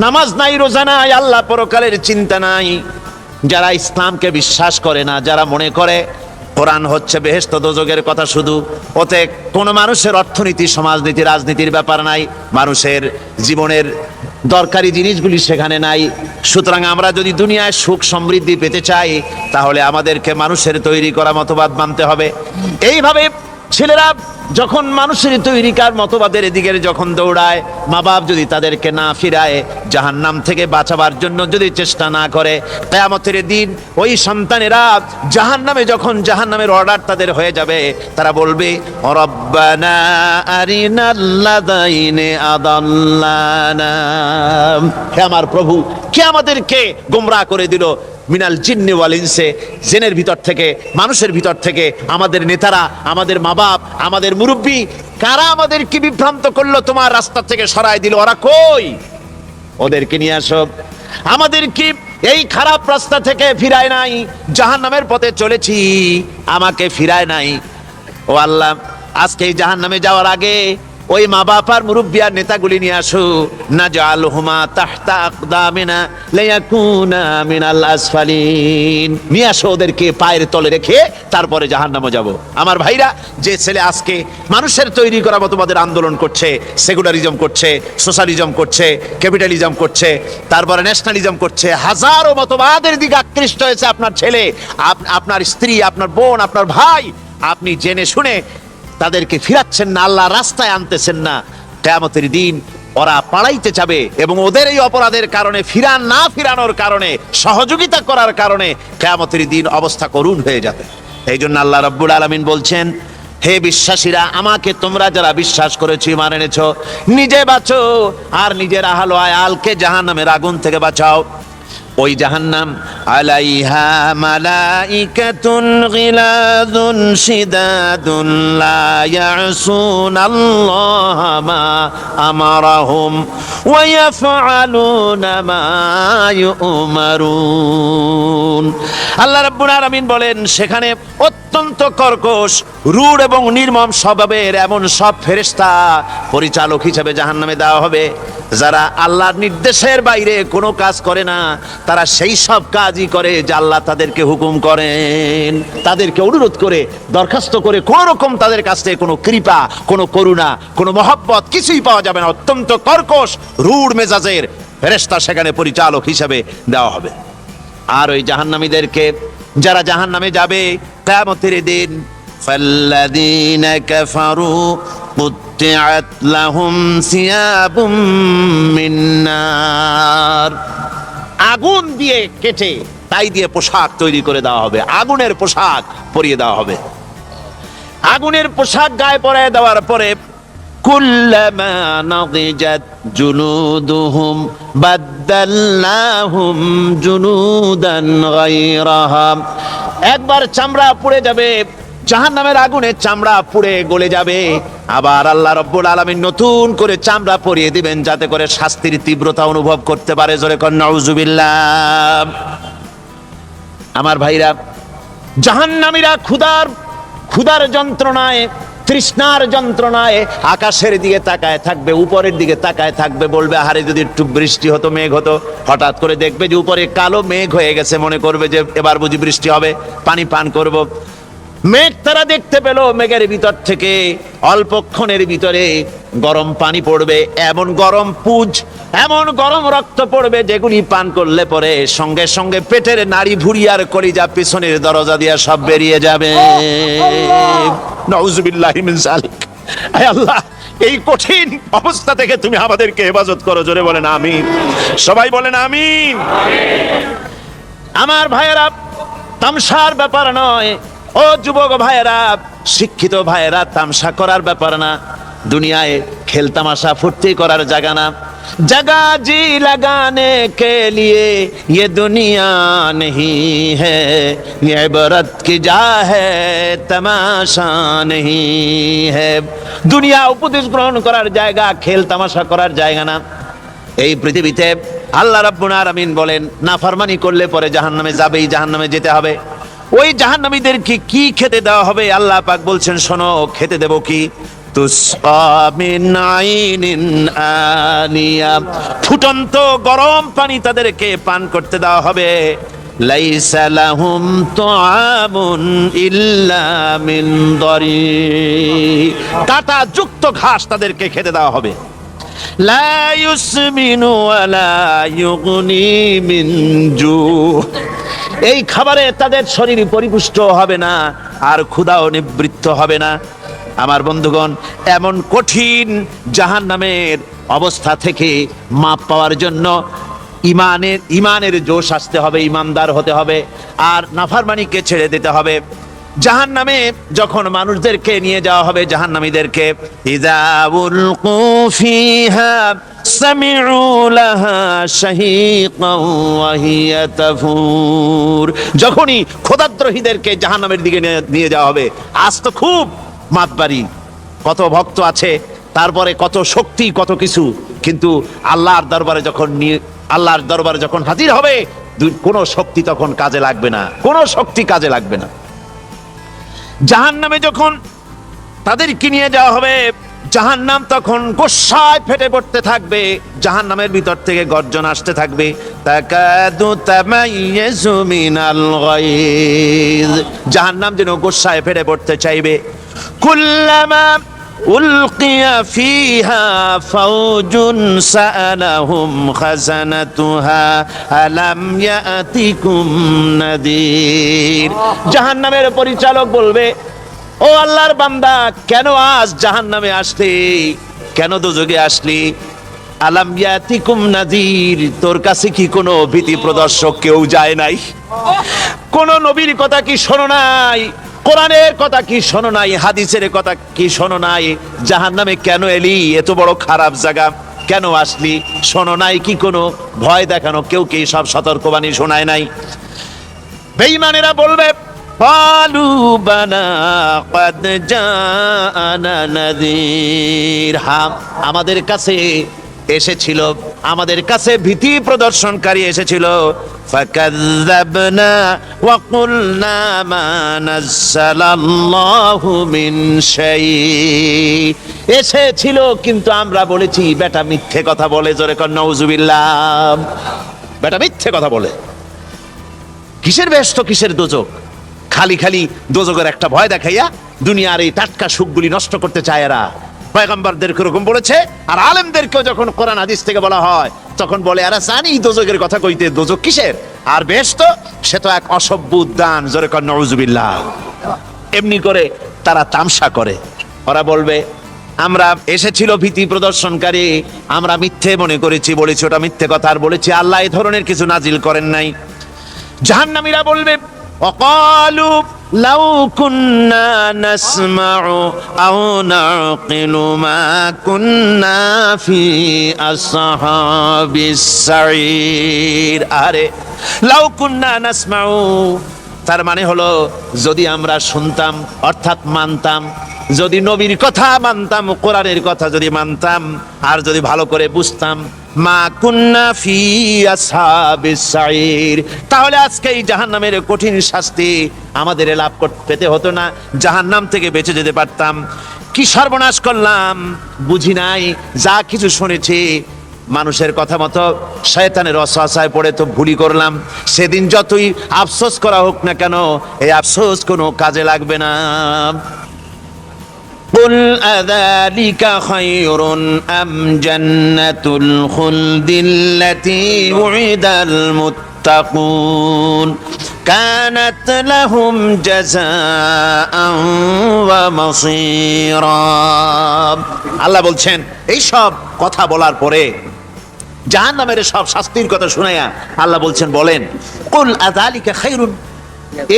নামাজ নাই, রোজা নাই, আল্লাহ পরকালের চিন্তা নাই, যারা ইসলামকে বিশ্বাস করে না, যারা মনে করে কোরআন হচ্ছে বেহেশত দোজখের কথা শুধু, ওতে কোনো মানুষের অর্থনীতি, সমাজনীতি, রাজনীতির ব্যাপার নাই, মানুষের জীবনের দরকারি জিনিসগুলি সেখানে নাই। সুতরাং আমরা যদি দুনিয়ায় সুখ সমৃদ্ধি পেতে চাই, তাহলে আমাদেরকে মানুষের তৈরি করা মতবাদ মানতে হবে। এইভাবে ছেলেরা যখন মানুষের তৈরিকার মতবাদের দিকে যখন দৌড়ায়, মা বাপ যদি তাদেরকে না ফিরায়, জাহান্নাম থেকে বাঁচাবার জন্য যদি চেষ্টা না করে, কিয়ামতের দিন ওই সন্তানেরা জাহান্নামে, যখন জাহান্নামের অর্ডার তাদের হয়ে যাবে, তারা বলবে, রব্বানা আরিনাল্লাযাইনি আদাল্লানা, হে আমার প্রভু, কে আমাদেরকে গোমরাহ করে দিল, মিনাল জিন্নি ওয়াল ইনসে, জিনের ভিতর থেকে, মানুষের ভিতর থেকে, আমাদের নেতারা, আমাদের মা বাপ, আমাদের মুরব্বী, কারা আমাদেরকে বিভ্রান্ত করলো, তোমার রাস্তা থেকে সরায় দিল, ওরা কই? ওদেরকে নিয়ে আসো। আমাদেরকে এই খারাপ রাস্তা থেকে ফিরায় নাই, জাহান্নামের পথে চলেছি, আমাকে ফিরায় নাই। ও আল্লাহ, আজকে এই জাহান্নামে যাওয়ার আগে ওই মা বাপ আর মুরব্বী আর নেতাগুলি নিয়ে আসো। নাজআলহুমা তাহতা আকদামিনা লিয়াকুনা মিনাল আসফালিন, নিয়ে আসো ওদেরকে পায়ের তলে রেখে তারপরে জাহান্নামে যাব। আমার ভাইরা, যে ছেলে আজকে মানুষের তৈরি করা মতবাদের আন্দোলন করছে, সেকুলারিজম করছে, সোশ্যালিজম করছে, ক্যাপিটালিজম করছে, তারপরে ন্যাশনালিজম করছে, হাজারো মতবাদের দিকে আকৃষ্ট হয়েছে আপনার ছেলে, আপনার স্ত্রী, আপনার বোন, আপনার ভাই, আপনি জেনে শুনে তাদেরকে ফিরাচ্ছেন না, আল্লাহ রাস্তায় আনতেছেন না। কিয়ামতের দিন ওরা পালাইতে যাবে এবং ওদের এই অপরাধের কারণে, ফিরানোর কারণে, সহযোগিতা করার কারণে কিয়ামতের দিন অবস্থা করুণ হয়ে যাবে। এই জন্য আল্লাহ রাব্বুল আলামিন বলছেন, হে বিশ্বাসীরা, আমাকে তোমরা যারা বিশ্বাস করেছো, ঈমান এনেছো, নিজে বাঁচো আর নিজের আহলো আয়ালকে জাহান্নামের আগুন থেকে বাঁচাও। ওই জাহান্নাম আলাইহা মালাইকাতুন গিলাযুন শিদাদুন লা ইয়াসুনাল্লাহা মা আমারাহুম ওয়া ইয়াফআলুনা মা ইউমারুন। আল্লাহ রাব্বুল আলামিন বলেন, সেখানে অত্যন্ত কর্কশ, রূঢ় এবং নির্মম স্বভাবের এমন সব ফেরেশতা পরিচালক হিসেবে জাহান্নামে দেওয়া হবে, যারা আল্লাহর নির্দেশের বাইরে কোনো কাজ করে না, তারা সেই সব কাজই করে যা আল্লাহ তাদেরকে হুকুম করেন। তাদেরকে অনুরোধ করে, দরখাস্ত করে কোন রকম তাদের কাছ থেকে কোনো কৃপা, কোনো করুণা, কোনো মহব্বত কিছুই পাওয়া যাবে না। অত্যন্ত কর্কশ, রূঢ় মেজাজের ফেরেশতা সেখানে পরিচালক হিসেবে দেওয়া হবে। আর ওই জাহান্নামীদেরকে, যারা জাহান্নামে যাবে কিয়ামতের দিন, ফাল্লাযীনা কাফারু কুত্তিআত লাহুম সিয়াবুম মিন নার, আগুন দিয়ে কেটে তাই দিয়ে পোশাক তৈরি করে দেওয়া হবে, আগুনের পোশাক পরিয়ে দেওয়া হবে। আগুনের পোশাক গায়ে পরিয়ে দেওয়ার পরে, কুল্লামা নাদিজাত জুলুদুহুম বাদদালনাহুম জুলুদান গায়রাহা, একবার চামড়া পুড়ে যাবে, জাহান্নামের আগুনে চামড়া পুড়ে গলে যাবে, আবার আল্লাহ রাব্বুল আলামিন নতুন করে চামড়া পরিয়ে দিবেন, যাতে করে শাস্তির তীব্রতা অনুভব করতে পারে। জোরে কর নাউযুবিল্লাহ। আমার ভাইরা, জাহান্নামীরা ক্ষুধার যন্ত্রণায় তৃষ্ণার যন্ত্রণায় আকাশের দিকে তাকায় থাকবে, উপরের দিকে তাকায় থাকবে, বলবে আহারে যদি একটু বৃষ্টি হতো, মেঘ হতো। হঠাৎ করে দেখবে যে উপরে কালো মেঘ হয়ে গেছে, মনে করবে যে এবার বুঝি বৃষ্টি হবে, পানি পান করব। মেঘ তারা দেখতে পেল, মেঘের ভিতর থেকে অল্পক্ষণের ভিতরে গরম পানি পড়বে, এমন গরম পুজ, এমন গরম রক্ত পড়বে যেগুলি পান করলে পরে সঙ্গে সঙ্গে পেটের নাড়ি ভুঁড়ি আর কলিজা পিছনের দরজা দিয়ে সব বেরিয়ে যাবে। নাউজুবিল্লাহি মিন যালিক। আয় আল্লাহ, এই কঠিন অবস্থা থেকে তুমি আমাদেরকে হেফাজত করো। জোরে বলেন আমিন। সবাই বলেন আমিন। আমার ভাইয়েরা, তামসার ব্যাপার নয়। ও যুবক ভাইয়েরা, শিক্ষিত ভাইয়েরা, তামসা করার ব্যাপার না। দুনিয়ায় খেল তামাশা ফুর্তি করার জায়গা না। जगह जी लगाने के लिए ये दुनिया नहीं है, ये इबरत की जा है, तमाशा नहीं है। দুনিয়া উপদেশ গ্রহণ করার জায়গা, খেল তামাশা করার জায়গা না। এই পৃথিবীতে আল্লাহ রাব্বুল আলামিন বলেন, নাফরমানি করলে পরে জাহান্নামে যাবেই, জাহান্নামে যেতে হবে। ওই জাহান্নামীদেরকে কি খেতে দেওয়া হবে? আল্লাহ পাক বলছেন, শোনো, খেতে দেব কি? তুসকা মিন আইনিন আনিয়া, ফুটন্ত গরম পানি তাদেরকে পান করতে দেওয়া হবে। লাইসা লাহুম তুআমুন ইল্লা মিন দরি, কাঁটা যুক্ত ঘাস তাদেরকে খেতে দেওয়া হবে। লা ইউসমিনু ওয়ালা ইউগনি মিন জু, এই খাবারে তাদের শরীর পরিপুষ্ট হবে না, আর ক্ষুধাও নিবৃত্ত হবে না। আমার বন্ধুগণ, এমন কঠিন জাহান্নামের অবস্থা থেকে মাপ পাওয়ার জন্য ইমানের জোশ আসতে হবে, ইমানদার হতে হবে, আর নাফরমানিকে ছেড়ে দিতে হবে। জাহান্নামে যখন মানুষদেরকে নিয়ে যাওয়া হবে, জাহান্নামীদেরকে, ইযা উলকু ফিহা সামিউ লাহা শাহীকান ওয়া হিয়া তাফুর, যখনই খোদাদ্রোহীদেরকে জাহান্নামের দিকে নিয়ে যাওয়া হবে, আজ তো খুব মাতবাড়ি, কত ভক্ত আছে, তারপরে কত শক্তি, কত কিছু, কিন্তু আল্লাহর দরবারে যখন হাজির হবে, কোনো শক্তি তখন কাজে লাগবে না, কোনো শক্তি কাজে লাগবে না। জাহান্নামে যখন তাদেরকে নিয়ে যাওয়া হবে, জাহান্নাম তখন গোসায় ফেটে পড়তে থাকবে, জাহান্নামের ভিতর থেকে গর্জন আসতে থাকবে, তাকাদু তামাইয়াজু মিনাল গায়জ, জাহান্নাম যেন গোসায় ফেটে পড়তে চাইবে। কুল্লামা উলকিয়া ফিহা ফাওজুন সাআলাহুম খাজানাতুহা আলাম ইয়াতিকুম নাদির, জাহান্নামের পরিচালক বলবে, ও আল্লাহর বান্দা, কেন আজ জাহান্নামে আসলি, কেন দোজখে আসলি? আলাম ইয়াতিকুম নাদির, তোর কাছে কি কোনো ভীতি প্রদর্শক কেউ যায় নাই? কোন নবীর কথা কি শোনো নাই? কোরআনের কথা কি শোনো নাই? হাদিসের কথা কি শোনো নাই? জাহান্নামে কেন এলি? এত বড় খারাপ জায়গা কেন আসলি? শোনো নাই কি? কোনো ভয় দেখানো কেউ কি সব সতর্কবাণী শোনায় নাই? বেঈমানেরা বলবে, ক্বালু বালা ক্বাদ জাআনা নাযীর, হ্যাঁ, আমাদের কাছে এসেছিল, আমাদের কাছে ভীতি প্রদর্শনকারী এসেছিল। ফাকাযযাবনা ওয়া কুলনা মা নাযালাল্লাহু মিন শাই, এসেছিল কিন্তু আমরা বলেছি বেটা মিথ্যে কথা বলে। জোরে কর নাউজুবিল্লাহ। বেটা মিথ্যে কথা বলে। কিসের বেহেশত, কিসের দোজখ? খালি খালি দোজখের একটা ভয় দেখাইয়া দুনিয়ার এই টাটকা সুখগুলি নষ্ট করতে চায় এরা। পয়গম্বরদেরকে এরকম বলেছে, আর আলেমদেরকেও যখন কোরআন হাদিস থেকে বলা হয় তখন বলে, আরে জানি দোজখের কথা কইতে, দোজখ কিসের? আর বেহেশত সে তো এক অসভ্য উদ্যান। জোরে কর নাউজুবিল্লাহ। এমনি করে তারা তামসা করে। ওরা বলবে, আমরা এসেছিল ভীতি প্রদর্শনকারী, আমরা মিথ্যে মনে করেছি, বলেছি ওটা মিথ্যে কথা, আর বলেছি আল্লাহ এই ধরনের কিছু নাজিল করেন নাই। জাহান্নামীরা বলবে, ওয়াকালু লাউ কুন্না নাসমাউ আও নাকিলু মা কুন্না ফি আসহাবিস সাঈর, আরে লাউ কুন্না নাসমাউ, তার মানে হলো যদি আমরা শুনতাম, অর্থাৎ মানতাম, যদি নবীর কথা মানতাম, কোরআনের কথা যদি মানতাম, আর যদি ভালো করে বুঝতাম, মা কুন্না ফি আসহাবিস সাঈর, তাহলে আজকে এই জাহান্নামের কঠিন শাস্তি আমাদের লাভ পেতে হতো না, জাহান্নাম থেকে বেঁচে যেতে পারতাম। কি সর্বনাশ করলাম, বুঝি নাই, যা কিছু শুনেছি মানুষের কথা মতো শয়তানের ওয়াসওয়াসায় পড়ে তো ভুলই করলাম। সেদিন যতই আফসোস করা হোক না কেন, এই আফসোস কোনো কাজে লাগবে না। قل أذلك خير أم جنة الخلد التي وعد المتقون كانت لهم جزاء ومصيرا। আল্লাহ বলছেন এই সব কথা বলার পরে, জাহান্নামের সব শাস্তির কথা শুনাইয়া আল্লাহ বলছেন, বলেন কুল আযালিকা খায়রুন,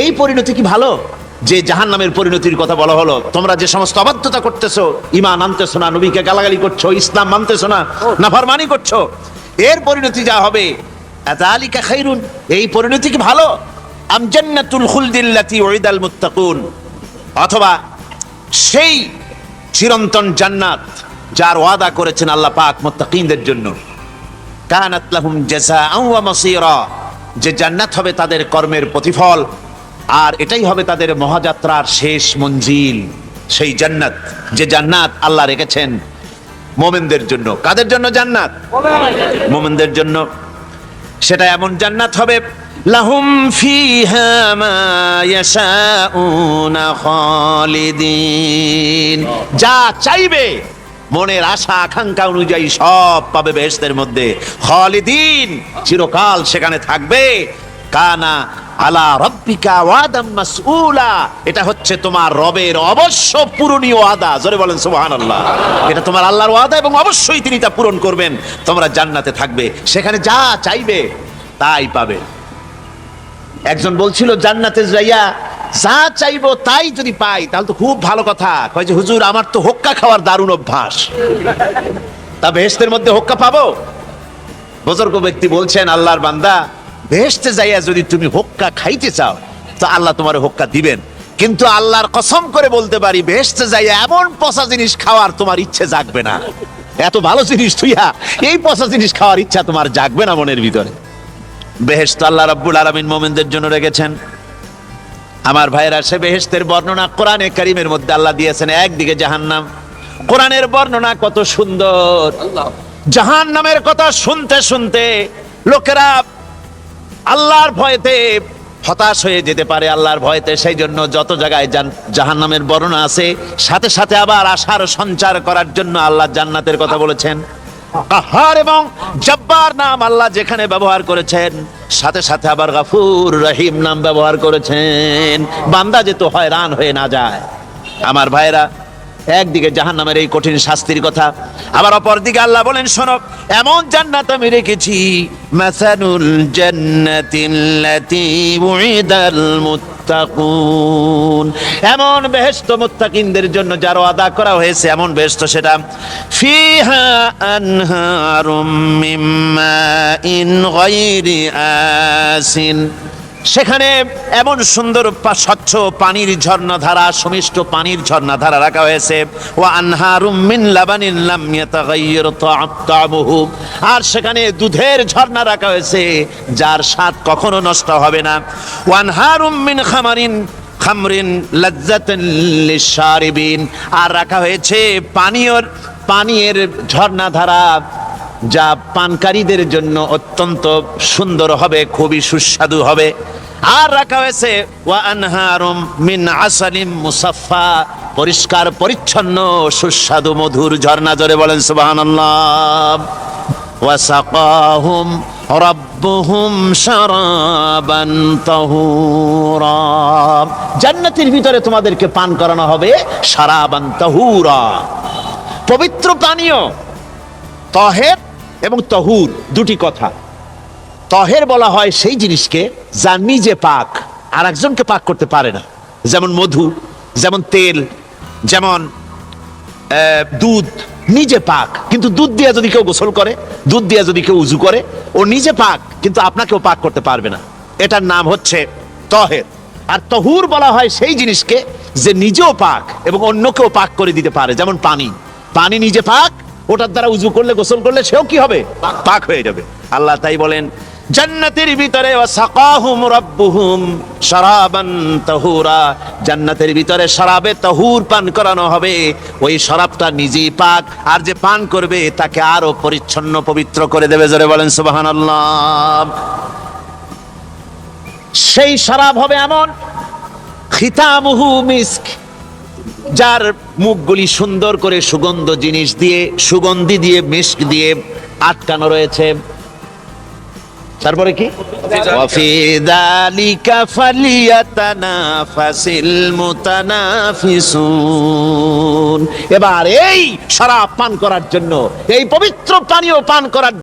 এই পরিণতি কি ভালো যে জাহান্নামের পরিণতির কথা বলা হলো? তোমরা যে সমস্ত অবাধ্যতা করতেছো, ঈমান আনতেছো না, নবীকে গালাগালি করছো, ইসলাম মানতেছো না, নাফরমানি করছো, এর পরিণতি যা হবে, আযালিকা খায়রুন, এই পরিণতি কি ভালো? আম জান্নাতুল খুলদিল্লাতী উইদাল মুত্তাকুন, অথবা সেই চিরন্তন জান্নাত যার ওয়াদা করেছেন আল্লাহ পাক মুত্তাকিনদের জন্য, কানাত লাহুম জাযাআন ওয়া মাসীরা, যে জান্নাত হবে তাদের কর্মের প্রতিফল, আর এটাই হবে তাদের মহাযাত্রার শেষ মঞ্জিল। সেই জান্নাত, যে জান্নাত আল্লাহ রেখেছেন মুমিনদের জন্য। কাদের জন্য জান্নাত? মুমিনদের জন্য। সেটা এমন জান্নাত হবে, লাহুম ফিহা মা ইয়াশাউনা খালিদিন, যা চাইবে মনের আশা আকাঙ্ক্ষা অনুযায়ী সব পাবে বেহেশতের মধ্যে। খালিদিন, চিরকাল সেখানে থাকবে। কানা আলা রাব্বিকা ওয়াদাম মাসউলা, এটা হচ্ছে তোমার রবের অবশ্য পূরণীয় ওয়াদা। জোরে বলেন সুবহানাল্লাহ। এটা তোমার আল্লাহর ওয়াদা এবং অবশ্যই তিনি তা পূরণ করবেন। তোমরা জান্নাতে থাকবে, সেখানে যা চাইবে তাই পাবে। একজন বলছিল জান্নাতে যাইয়া যা চাইবো তাই যদি পাই তাহলে তো খুব ভালো কথা। কয় যে হুজুর আমার তো হোক্কা খাওয়ার দারুণ অভ্যাস, তা বেহেশতের মধ্যে হোক্কা পাবো? বুজুর্গ ব্যক্তি বলছেন, আল্লাহর বান্দা, বেহেশতে যাইয়া যদি তুমি হোক্কা খাইতে চাও তো আল্লাহ তোমার হোক্কা দিবেন, কিন্তু আল্লাহর কসম করে বলতে পারি বেহেশতে যাইয়া এমন পচা জিনিস খাওয়ার তোমার ইচ্ছে জাগবে না। এত ভালো জিনিস তুইয়া এই পচা জিনিস খাওয়ার ইচ্ছা তোমার জাগবে না মনের ভিতরে। বেহেশত আল্লাহ রাব্বুল আলামিন মুমিনদের জন্য রেখেছেন। আমার ভাইরা, সে বেহেশতের বর্ণনা কোরআনে কারীমের মধ্যে আল্লাহ দিয়েছেন। একদিকে জাহান্নাম, কোরআনের বর্ণনা কত সুন্দর। জাহান্নামের কথা শুনতে শুনতে লোকেরা আল্লাহর ভয়তে হতাশ হয়ে যেতে পারে, আল্লাহর ভয়তে। সেই জন্য যত জায়গায় জাহান্নামের বর্ণনা আছে, সাথে সাথে আবার আশার সঞ্চার করার জন্য আল্লাহ জান্নাতের কথা বলেছেন। কাহার এবং জব্বার নাম আল্লাহ যেখানে ব্যবহার করেছেন, সাথে সাথে আবার গাফুর রহিম নাম ব্যবহার করেছেন, বান্দা যেন হয়রান হয়ে না যায়। আমার ভাইরা, একদিকে জাহান্নামের এই কঠিন শাস্তির কথা, আবার অপরদিকে আল্লাহ বলেন, শোনো, এমন জান্নাত আমি রেখেছি, মাসানুল জান্নাতিল্লাতী উইদাল মুত্তাকুন, এমন বেহেশত মুত্তাকিনদের জন্য যার ওয়াদা করা হয়েছে, এমন বেহেশত সেটা, ফিহা আনহারুম মিন মাইন গায়রি আসিন, সেখানে এমন সুন্দর স্বচ্ছ পানির ঝর্ণাধারা, সুমিষ্ট পানির ঝর্ণাধারা রাখা হয়েছে। ওয়া আনহারুম মিন লাবানিন লাম ইয়াতাগায়্যার তা'আমুহু, আর সেখানে দুধের ঝর্ণা রাখা হয়েছে যার স্বাদ কখনো নষ্ট হবে না। ওয়া আনহারুম মিন খামরিন লাজ্জাতান লিশ-শারিবিন, আর রাখা হয়েছে পানীয়ের ঝর্ণাধারা যা পানকারীদের জন্য অত্যন্ত সুন্দর হবে, খুবই সুস্বাদু হবে। আর রাখা হয়েছে ওয়া আনহারুম মিন আসালিম মুসাফফা, পরিষ্কার পরিচ্ছন্ন সুস্বাদু মধুর ঝর্ণা। জোরে বলেন সুবহানাল্লাহ। ওয়া সাকাহুম রাব্বুহুম শারাবান তাহুরা, জান্নাতের ভিতরে তোমাদেরকে পান করানো হবে শারাবান তাহুরা, পবিত্র পানীয়। তাহের এবং তহুর দুটি কথা। তাহের বলা হয় সেই জিনিসকে যা নিজে পাক, আর একজনকে পাক করতে পারে না, যেমন মধু, যেমন তেল, যেমন দুধ নিজে পাক, কিন্তু দুধ দিয়ে যদি কেউ গোসল করে, দুধ দিয়ে যদি কেউ উজু করে, ও নিজে পাক, কিন্তু আপনাকেও পাক করতে পারবে না। এটার নাম হচ্ছে তাহের। আর তহুর বলা হয় সেই জিনিসকে যে নিজেও পাক এবং অন্যকেও পাক করে দিতে পারে, যেমন পানি নিজে পাক, ওটার দ্বারা উজু করলে, গোসল করলে সেও কি হবে? পাক হয়ে যাবে। আল্লাহ তাই বলেন জান্নাতের ভিতরে ওয়াসাকাহুম রাব্বুহুম শারাবান তাহুরা, জান্নাতের ভিতরে শরাবে তাহুর পান করানো হবে। ওই শরাবটা নিজেই পাক, আর যে পান করবে তাকে আরো পরিচ্ছন্ন পবিত্র করে দেবে। জোরে বলেন সুবহানাল্লাহ। সেই শরাব হবে এমন, খিতামুহু মিস্ক, যার মুখগুলি সুন্দর করে সুগন্ধ জিনিস দিয়ে, সুগন্ধি দিয়ে, মিস্ক দিয়ে আটকানো রয়েছে। তারপরে কি, ওয়াফি যালিকা ফালিয়াতানাফাসিল মুতানাফিসুন। এবার এই শরাব পান করার জন্য, এই পবিত্র পানীয় পান করার